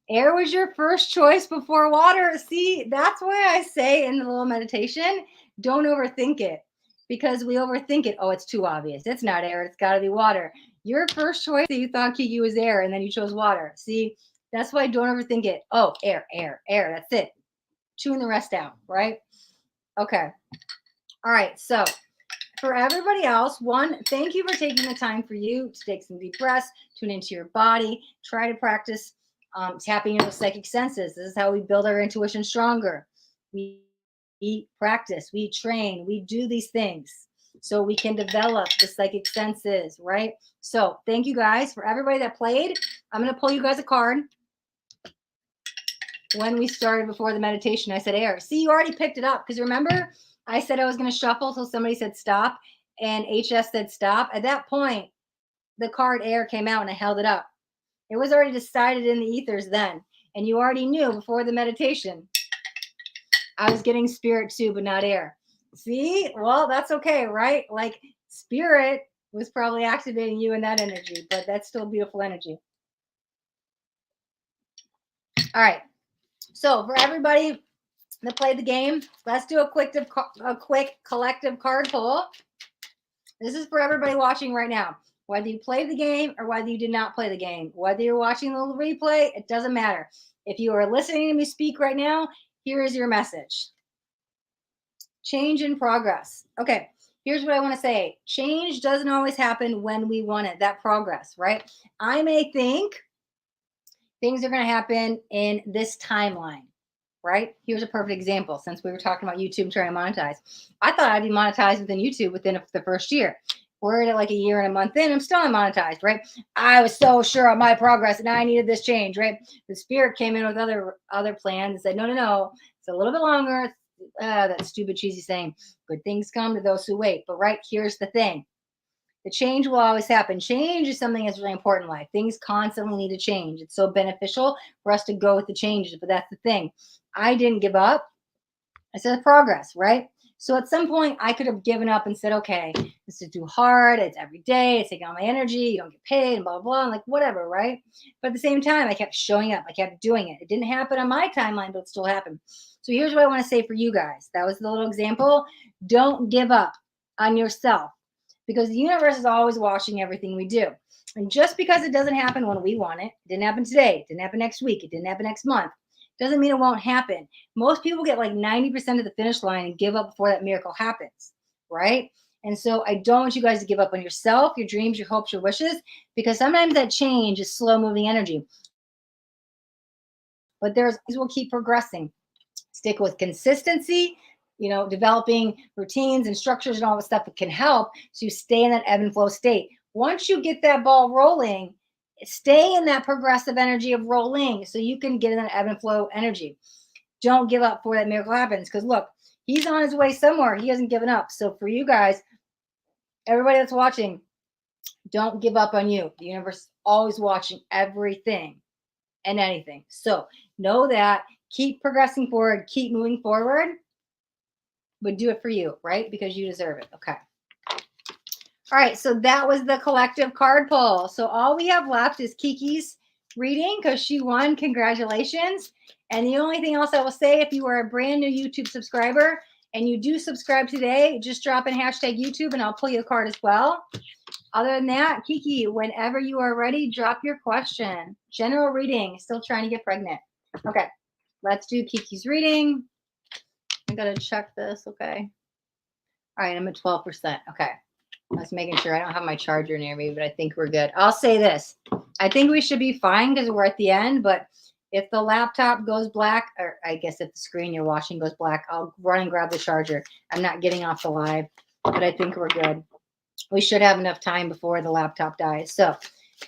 Air was your first choice before water. See, that's why I say in the little meditation, don't overthink it. Because we overthink it. Oh, it's too obvious. It's not air. It's got to be water. Your first choice that you thought Kiki was air, and then you chose water. See, that's why don't overthink it. Oh, air, air, air. That's it. Tune the rest out, right? Okay. All right. So for everybody else, one, thank you for taking the time for you to take some deep breaths, tune into your body, try to practice tapping into those psychic senses. This is how we build our intuition stronger. We practice, we train, we do these things so we can develop the psychic senses, right? So thank you guys for everybody that played. I'm going to pull you guys a card. When we started before the meditation, I said air. See, you already picked it up, because remember I said I was going to shuffle till somebody said stop, and HS said stop. At that point, the card air came out and I held it up. It was already decided in the ethers then, and you already knew before the meditation I was getting spirit too, but not air. See? Well, that's okay, right? Like, spirit was probably activating you in that energy, but that's still beautiful energy. All right. So for everybody that played the game, let's do a quick collective card pull. This is for everybody watching right now. Whether you played the game or whether you did not play the game, whether you're watching the replay, it doesn't matter. If you are listening to me speak right now, here is your message. Change in progress. Okay, here's what I want to say. Change doesn't always happen when we want it, that progress, right? I may think things are going to happen in this timeline, right? Here's a perfect example. Since we were talking about YouTube trying to monetize, I thought I'd be monetized within YouTube within the first year. We're at like a year and a month in, I'm still not monetized, right? I was so sure on my progress and I needed this change, right? The spirit came in with other plans and said, no, it's a little bit longer. That stupid cheesy saying, good things come to those who wait. But right, here's the thing. The change will always happen. Change is something that's really important in life. Things constantly need to change. It's so beneficial for us to go with the changes, but that's the thing. I didn't give up. I said progress, right? So at some point I could have given up and said, okay, this is too hard. It's every day. It's taking all my energy. You don't get paid and blah, blah, blah. And like, whatever, right? But at the same time, I kept showing up. I kept doing it. It didn't happen on my timeline, but it still happened. So here's what I want to say for you guys. That was the little example. Don't give up on yourself, because the universe is always watching everything we do. And just because it doesn't happen when we want it, it didn't happen today, it didn't happen next week, it didn't happen next month, doesn't mean it won't happen. Most people get like 90% of the finish line and give up before that miracle happens, right? And so I don't want you guys to give up on yourself, your dreams, your hopes, your wishes, because sometimes that change is slow moving energy. But things will keep progressing. Stick with consistency, developing routines and structures and all the stuff that can help so you stay in that ebb and flow state. Once you get that ball rolling, stay in that progressive energy of rolling so you can get in that ebb and flow energy. Don't give up before that miracle happens, because look, he's on his way somewhere. He hasn't given up. So for you guys, everybody that's watching, don't give up on you. The universe is always watching everything and anything. So know that. Keep progressing forward. Keep moving forward. But do it for you, right? Because you deserve it. Okay. All right. So that was the collective card pull. So all we have left is Kiki's reading, because she won. Congratulations. And the only thing else I will say, if you are a brand new YouTube subscriber and you do subscribe today, just drop in hashtag YouTube and I'll pull you a card as well. Other than that, Kiki, whenever you are ready, drop your question. General reading. Still trying to get pregnant. Okay. Let's do Kiki's reading. I gotta check this. Okay. All right, I'm at 12%. Okay. I was making sure I don't have my charger near me, but I think we're good. I'll say this. I think we should be fine because we're at the end, but if the laptop goes black, or I guess if the screen you're watching goes black, I'll run and grab the charger. I'm not getting off the live, but I think we're good. We should have enough time before the laptop dies. So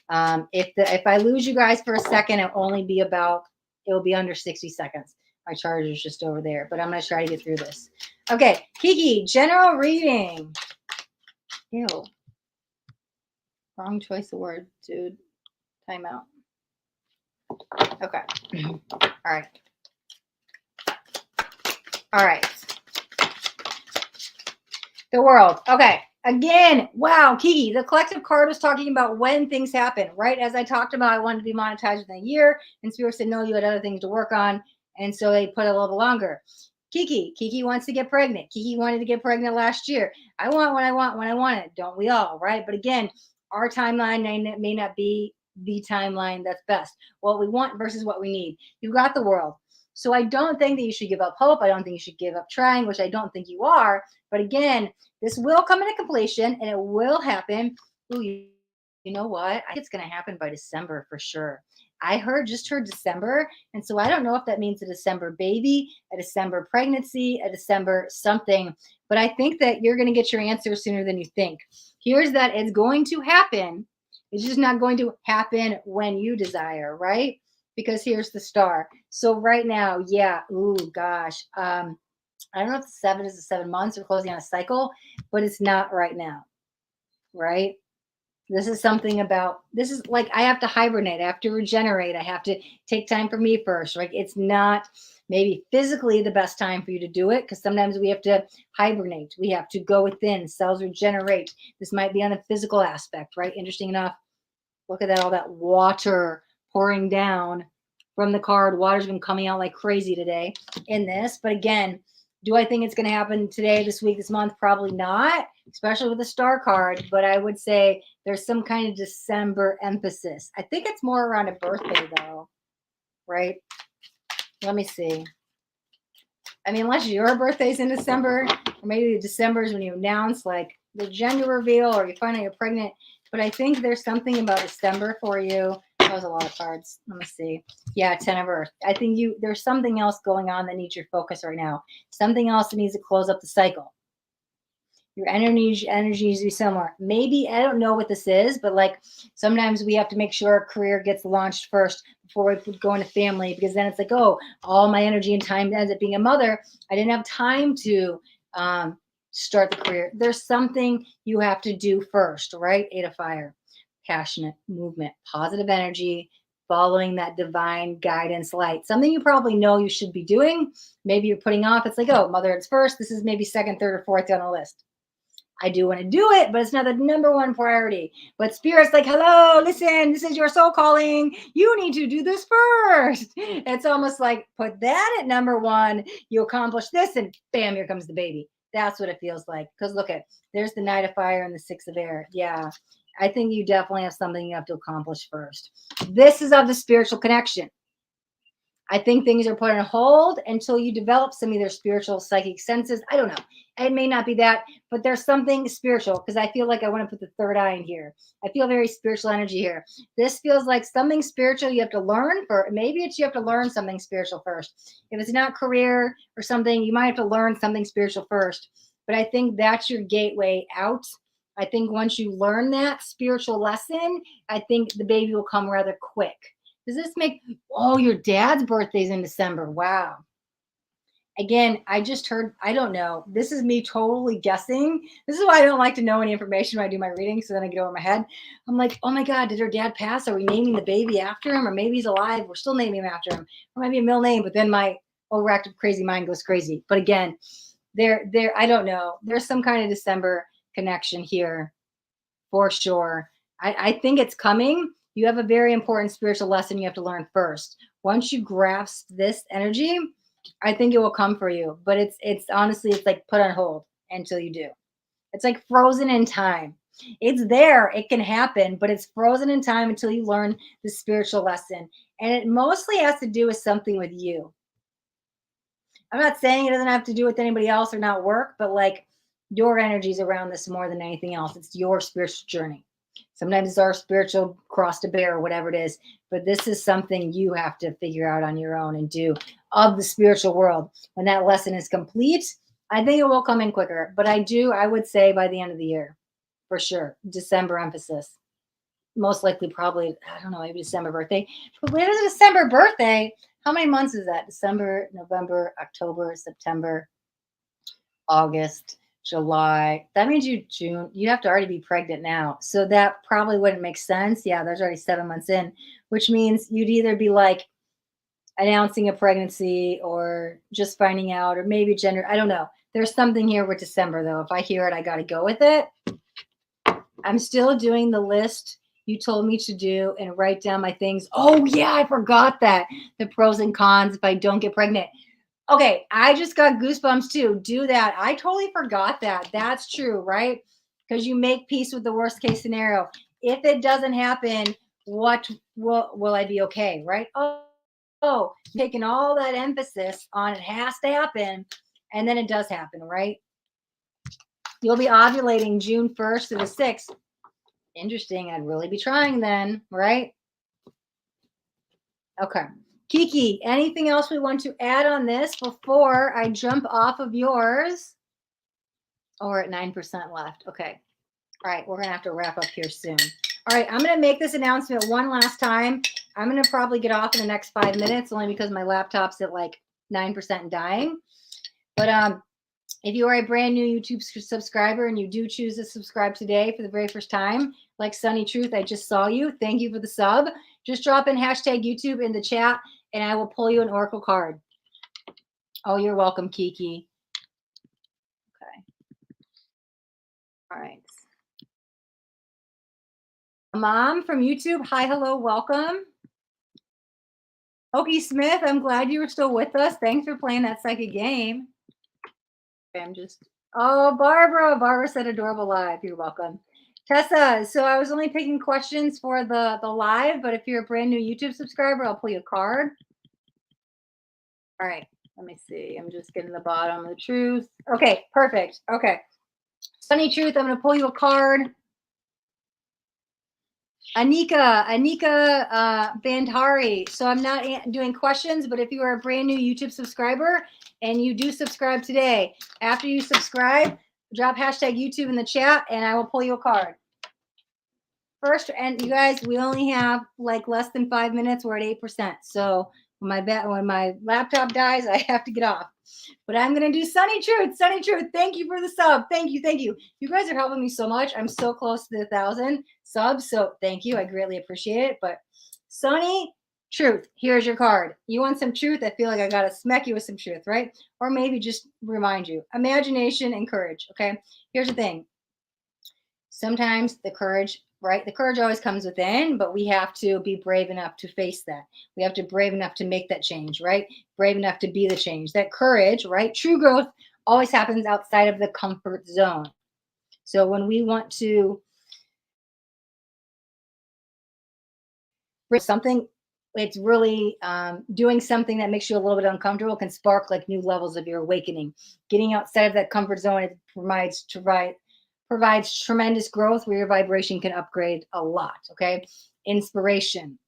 if I lose you guys for a second, it'll be under 60 seconds. My charger's just over there, but I'm going to try to get through this. Okay, Kiki, general reading. Ew. Wrong choice of word, dude. Time out. Okay. All right. All right. The world. Okay. Again, wow, Kiki, the collective card was talking about when things happen, right? As I talked about, I wanted to be monetized within a year, and Spirit said, no, you had other things to work on, and so they put it a little longer. Kiki wants to get pregnant. Kiki wanted to get pregnant last year. I want what I want when I want it. Don't we all, right? But again, our timeline may not be the timeline that's best. What we want versus what we need. You've got the world. So I don't think that you should give up hope. I don't think you should give up trying, which I don't think you are. But again, this will come into completion and it will happen. Ooh, you know what? I think it's going to happen by December for sure. I just heard December. And so I don't know if that means a December baby, a December pregnancy, a December something. But I think that you're going to get your answer sooner than you think. Here's that it's going to happen. It's just not going to happen when you desire, right? Because here's the star. So right now, yeah, ooh, gosh. I don't know if the 7 is the 7 months or closing on a cycle, but it's not right now, right? This is something about, this is like I have to hibernate, I have to regenerate, I have to take time for me first, right? It's not maybe physically the best time for you to do it because sometimes we have to hibernate, we have to go within, cells regenerate. This might be on the physical aspect, right? Interesting enough, look at that, all that water pouring down from the card. Water's been coming out like crazy today in this. But again, do I think it's going to happen today, this week, this month? Probably not, especially with the star card. But I would say there's some kind of December emphasis. I think it's more around a birthday, though, right? Let me see. I mean, unless your birthday's in December, or maybe December is when you announce like the gender reveal or you find out you're pregnant. But I think there's something about December for you. That was a lot of cards. Let me see. Yeah, 10 of Earth. I think there's something else going on that needs your focus right now. Something else that needs to close up the cycle. Your energy needs to be similar. Maybe, I don't know what this is, but like sometimes we have to make sure our career gets launched first before we go into family, because then it's like, oh, all my energy and time ends up being a mother. I didn't have time to start the career. There's something you have to do first, right? 8 of Fire, passionate movement, positive energy, following that divine guidance light. Something you probably know you should be doing. Maybe you're putting off. It's like, oh, mother, it's first. This is maybe second, third, or fourth down the list. I do want to do it, but it's not the number one priority. But Spirit's like, hello, listen, this is your soul calling. You need to do this first. It's almost like put that at number one. You accomplish this, and bam, here comes the baby. That's what it feels like. Because look at, there's the Knight of Fire and the 6 of Air. Yeah, I think you definitely have something you have to accomplish first. This is of the spiritual connection. I think things are put on hold until you develop some of their spiritual psychic senses. I don't know. It may not be that, but there's something spiritual, because I feel like I want to put the third eye in here. I feel very spiritual energy here. This feels like something spiritual you have to learn for. Maybe it's you have to learn something spiritual first. If it's not career or something, you might have to learn something spiritual first. But I think that's your gateway out. I think once you learn that spiritual lesson, I think the baby will come rather quick. Does this make, oh, your dad's birthday's in December. Wow. Again, I just heard, I don't know. This is me totally guessing. This is why I don't like to know any information when I do my reading, so then I get over my head. I'm like, oh my God, did her dad pass? Are we naming the baby after him? Or maybe he's alive. We're still naming him after him. Or maybe a middle name, but then my overactive crazy mind goes crazy. But again, I don't know. There's some kind of December connection here for sure. I think it's coming. You have a very important spiritual lesson you have to learn first. Once you grasp this energy, I think it will come for you. But it's honestly, it's like put on hold until you do. It's like frozen in time. It's there, it can happen, but it's frozen in time until you learn the spiritual lesson. And it mostly has to do with something with you. I'm not saying it doesn't have to do with anybody else or not work, but like your energy's around this more than anything else. It's your spiritual journey. Sometimes it's our spiritual cross to bear or whatever it is, but this is something you have to figure out on your own and do of the spiritual world. When that lesson is complete, I think it will come in quicker, but I would say by the end of the year, for sure. December emphasis. Most likely, probably, I don't know, maybe December birthday. But when is a December birthday? How many months is that? December, November, October, September, August, July. That means June. You have to already be pregnant now. So that probably wouldn't make sense. Yeah, there's already 7 months in, which means you'd either be like announcing a pregnancy or just finding out, or maybe gender. I don't know. There's something here with December, though. If I hear it, I got to go with it. I'm still doing the list you told me to do and write down my things. Oh, yeah, I forgot that. The pros and cons if I don't get pregnant. Okay, I just got goosebumps too. Do that. I totally forgot that. That's true, right? Because you make peace with the worst case scenario. If it doesn't happen, what will I be okay, right? Oh, taking all that emphasis on it has to happen, and then it does happen, right? You'll be ovulating June 1st to the 6th. Interesting. I'd really be trying then, right? Okay. Kiki, anything else we want to add on this before I jump off of yours? Oh, we're at 9% left. Okay. All right. We're going to have to wrap up here soon. All right. I'm going to make this announcement one last time. I'm going to probably get off in the next 5 minutes only because my laptop's at like 9% and dying. But if you are a brand new YouTube subscriber and you do choose to subscribe today for the very first time, like Sunny Truth, I just saw you. Thank you for the sub. Just drop in hashtag YouTube in the chat and I will pull you an Oracle card. Oh, you're welcome, Kiki. Okay. All right. Mom from YouTube. Hi, hello, welcome. Okie Smith, I'm glad you were still with us. Thanks for playing that psychic game. Okay, oh, Barbara said adorable live. You're welcome. Tessa, so I was only picking questions for the live, but if you're a brand new YouTube subscriber, I'll pull you a card. All right, let me see. I'm just getting the bottom of the truth. Okay, perfect. Okay. Sunny Truth, I'm going to pull you a card. Anika Bandhari. So I'm not doing questions, but if you are a brand new YouTube subscriber and you do subscribe today, after you subscribe, drop hashtag YouTube in the chat and I will pull you a card. First, and you guys, we only have like less than 5 minutes. We're at 8%. So when my laptop dies, I have to get off. But I'm going to do Sunny Truth. Sunny Truth, thank you for the sub. Thank you. Thank you. You guys are helping me so much. I'm so close to the 1,000 subs. So thank you. I greatly appreciate it. But Sunny Truth, here's your card. You want some truth? I feel like I got to smack you with some truth, right? Or maybe just remind you. Imagination and courage, okay? Here's the thing. Sometimes the courage, right? The courage always comes within, but we have to be brave enough to face that. We have to be brave enough to make that change, right? Brave enough to be the change. That courage, right? True growth always happens outside of the comfort zone. So when we want to bring something, it's really doing something that makes you a little bit uncomfortable can spark like new levels of your awakening. Getting outside of that comfort zone, it provides tremendous growth where your vibration can upgrade a lot. Okay. Inspiration.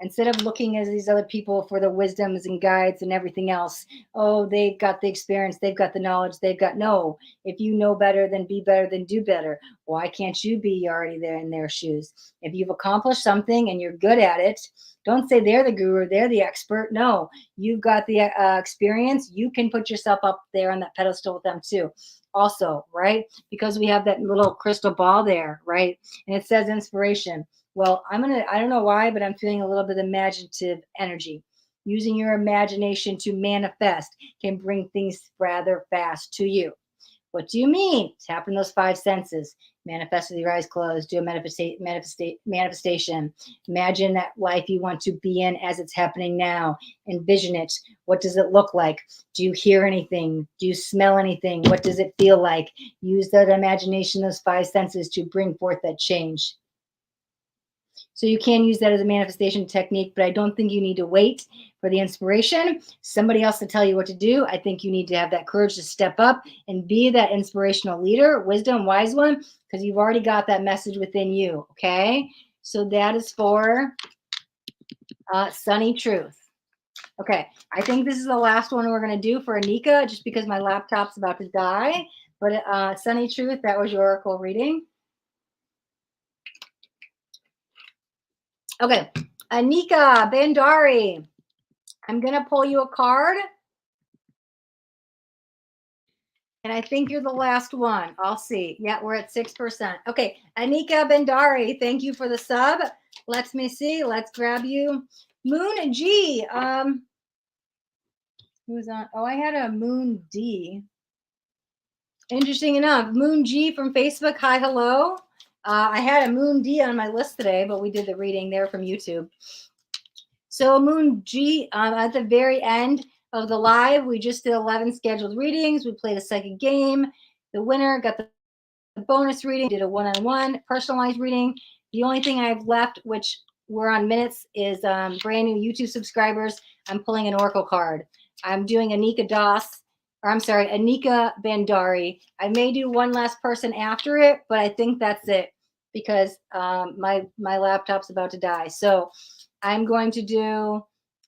Instead of looking at these other people for the wisdoms and guides and everything else, oh, they've got the experience, they've got the knowledge, no. If you know better, then be better, then do better. Why can't you be already there in their shoes? If you've accomplished something and you're good at it, don't say they're the guru, they're the expert. No, you've got the experience. You can put yourself up there on that pedestal with them too. Also, right? Because we have that little crystal ball there, right? And it says inspiration. Well, I don't know why, but I'm feeling a little bit of imaginative energy. Using your imagination to manifest can bring things rather fast to you. What do you mean? Tap in those 5 senses. Manifest with your eyes closed. Do a manifestation. Imagine that life you want to be in as it's happening now. Envision it. What does it look like? Do you hear anything? Do you smell anything? What does it feel like? Use that imagination, those 5 senses to bring forth that change. So you can use that as a manifestation technique, but I don't think you need to wait for the inspiration, somebody else to tell you what to do. I think you need to have that courage to step up and be that inspirational leader, wisdom, wise one, because you've already got that message within you, okay? So that is for Sunny Truth. Okay, I think this is the last one we're going to do for Anika, just because my laptop's about to die. But Sunny Truth, that was your oracle reading. Okay, Anika Bandari, I'm going to pull you a card. And I think you're the last one. I'll see. Yeah, we're at 6%. Okay, Anika Bandari, thank you for the sub. Let me see. Let's grab you. Moon G. Who's on? Oh, I had a Moon D. Interesting enough. Moon G from Facebook. Hi, hello. I had a Moon D on my list today, but we did the reading there from YouTube. So Moon G, at the very end of the live, we just did 11 scheduled readings. We played a second game. The winner got the bonus reading, did a one-on-one personalized reading. The only thing I've left, which we're on minutes, is brand new YouTube subscribers. I'm pulling an oracle card. I'm doing Anika Bandari. I may do one last person after it, but I think that's it because my laptop's about to die. So I'm going to do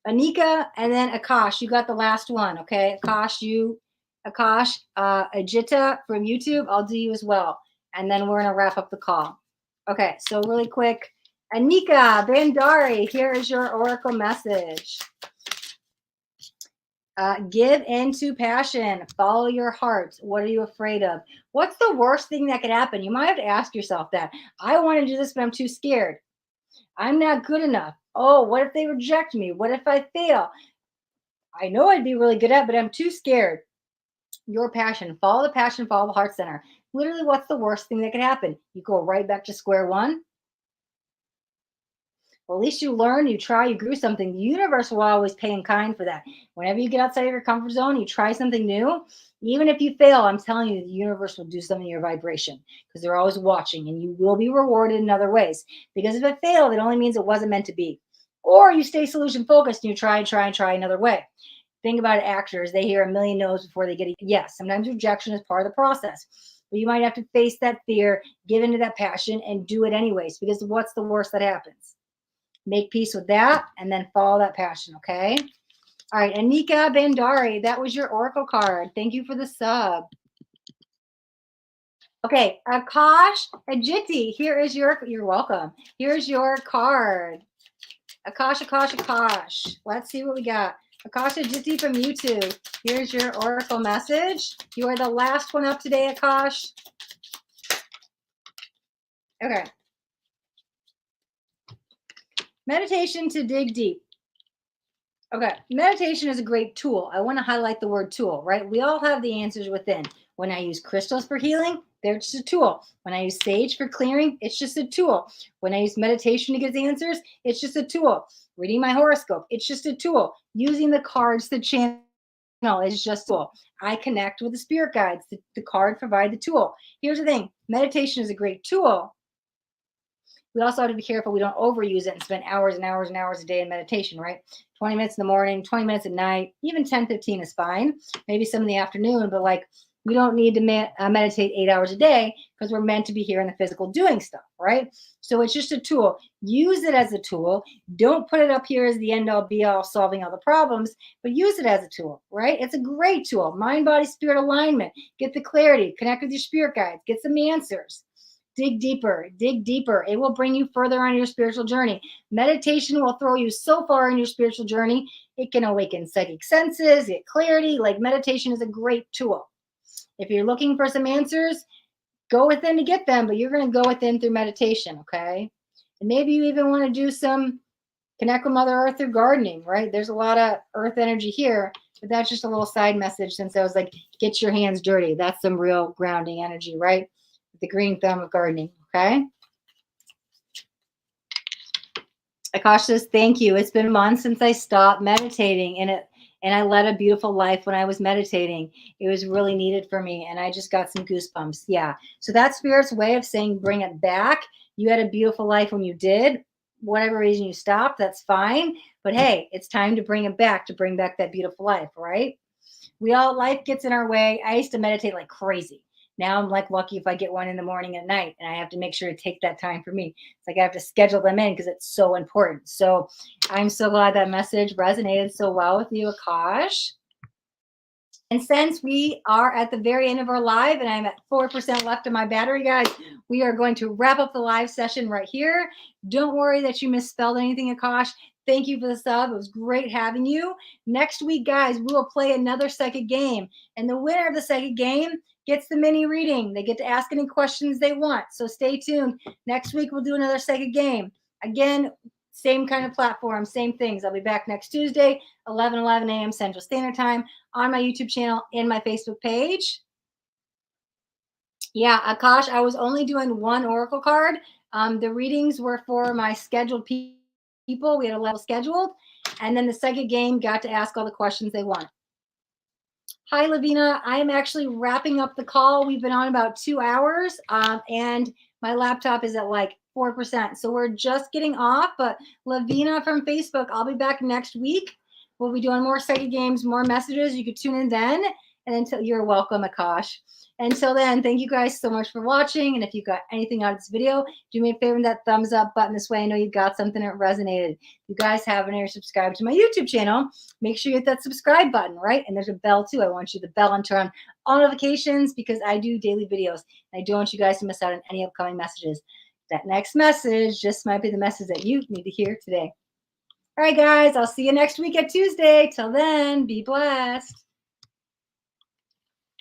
Anika and then Akash. You got the last one, okay? Akash, Ajita from YouTube. I'll do you as well. And then we're going to wrap up the call. Okay, so really quick. Anika Bandari, here is your oracle message. Give into passion. Follow your heart. What are you afraid of? What's the worst thing that could happen? You might have to ask yourself that. I want to do this, but I'm too scared. I'm not good enough. Oh, what if they reject me? What if I fail? I know I'd be really good at, but I'm too scared. Your passion. Follow the passion. Follow the heart center. Literally, what's the worst thing that could happen? You go right back to square one. Well, at least you learn, you try, you grew something. The universe will always pay in kind for that. Whenever you get outside of your comfort zone, you try something new, even if you fail, I'm telling you, the universe will do something in your vibration because they're always watching and you will be rewarded in other ways. Because if it failed, it only means it wasn't meant to be. Or you stay solution focused and you try and try and try another way. Think about actors. They hear a million no's before they get a yes. Sometimes rejection is part of the process. But you might have to face that fear, give into that passion, and do it anyways. Because what's the worst that happens? Make peace with that and then follow that passion, okay? All right, Anika Bandari, that was your oracle card. Thank you for the sub. Okay, Akash Ajiti, you're welcome. Here's your card. Akash. Let's see what we got. Akash Ajiti from YouTube. Here's your oracle message. You are the last one up today, Akash. Okay. Meditation to dig deep. Okay, meditation is a great tool. I want to highlight the word tool, right? We all have the answers within. When I use crystals for healing, they're just a tool. When I use sage for clearing, it's just a tool. When I use meditation to get the answers, it's just a tool. Reading my horoscope, it's just a tool. Using the cards to channel is just a tool. I connect with the spirit guides. The cards provide the tool. Here's the thing, meditation is a great tool. We also have to be careful we don't overuse it and spend hours and hours and hours a day in meditation, right? 20 minutes in the morning, 20 minutes at night, even 10, 15 is fine. Maybe some in the afternoon, but like we don't need to meditate 8 hours a day because we're meant to be here in the physical doing stuff, right? So it's just a tool. Use it as a tool. Don't put it up here as the end all be all solving all the problems, but use it as a tool, right? It's a great tool. Mind, body, spirit alignment. Get the clarity. Connect with your spirit guides. Get some answers. Dig deeper, dig deeper. It will bring you further on your spiritual journey. Meditation will throw you so far in your spiritual journey. It can awaken psychic senses, get clarity. Like meditation is a great tool. If you're looking for some answers, go within to get them, but you're going to go within through meditation, okay? And maybe you even want to do some connect with Mother Earth through gardening, right? There's a lot of earth energy here, but that's just a little side message since I was like, get your hands dirty. That's some real grounding energy, right? The green thumb of gardening, okay? Akash says, thank you. It's been months since I stopped meditating and I led a beautiful life when I was meditating. It was really needed for me and I just got some goosebumps. Yeah. So that's Spirit's way of saying bring it back. You had a beautiful life when you did. Whatever reason you stopped, that's fine. But hey, it's time to bring it back, to bring back that beautiful life, right? Life gets in our way. I used to meditate like crazy. Now I'm like lucky if I get one in the morning and night, and I have to make sure to take that time for me. It's like I have to schedule them in because it's so important. So I'm so glad that message resonated so well with you, Akash. And since we are at the very end of our live and I'm at 4% left of my battery, guys, we are going to wrap up the live session right here. Don't worry that you misspelled anything, Akash. Thank you for the sub. It was great having you. Next week, guys, we will play another psychic game. And the winner of the psychic game gets the mini reading. They get to ask any questions they want. So stay tuned. Next week, we'll do another psychic game. Again, same kind of platform, same things. I'll be back next Tuesday, 11 a.m. Central Standard Time on my YouTube channel and my Facebook page. Yeah, Akash, I was only doing one oracle card. The readings were for my scheduled people. We had a level scheduled. And then the second game got to ask all the questions they want. Hi, Lavina. I am actually wrapping up the call. We've been on about 2 hours, and my laptop is at like 4%. So we're just getting off. But Lavina from Facebook, I'll be back next week. We'll be doing more psychic games, more messages. You could tune in then. And then you're welcome, Akash. Until then, thank you guys so much for watching. And if you got anything out of this video, do me a favor and that thumbs up button. This way I know you got something that resonated. If you guys haven't already subscribed to my YouTube channel, make sure you hit that subscribe button, right? And there's a bell too. I want you to hit the bell and turn on all notifications because I do daily videos. And I don't want you guys to miss out on any upcoming messages. That next message just might be the message that you need to hear today. All right, guys, I'll see you next week at Tuesday. Till then, be blessed.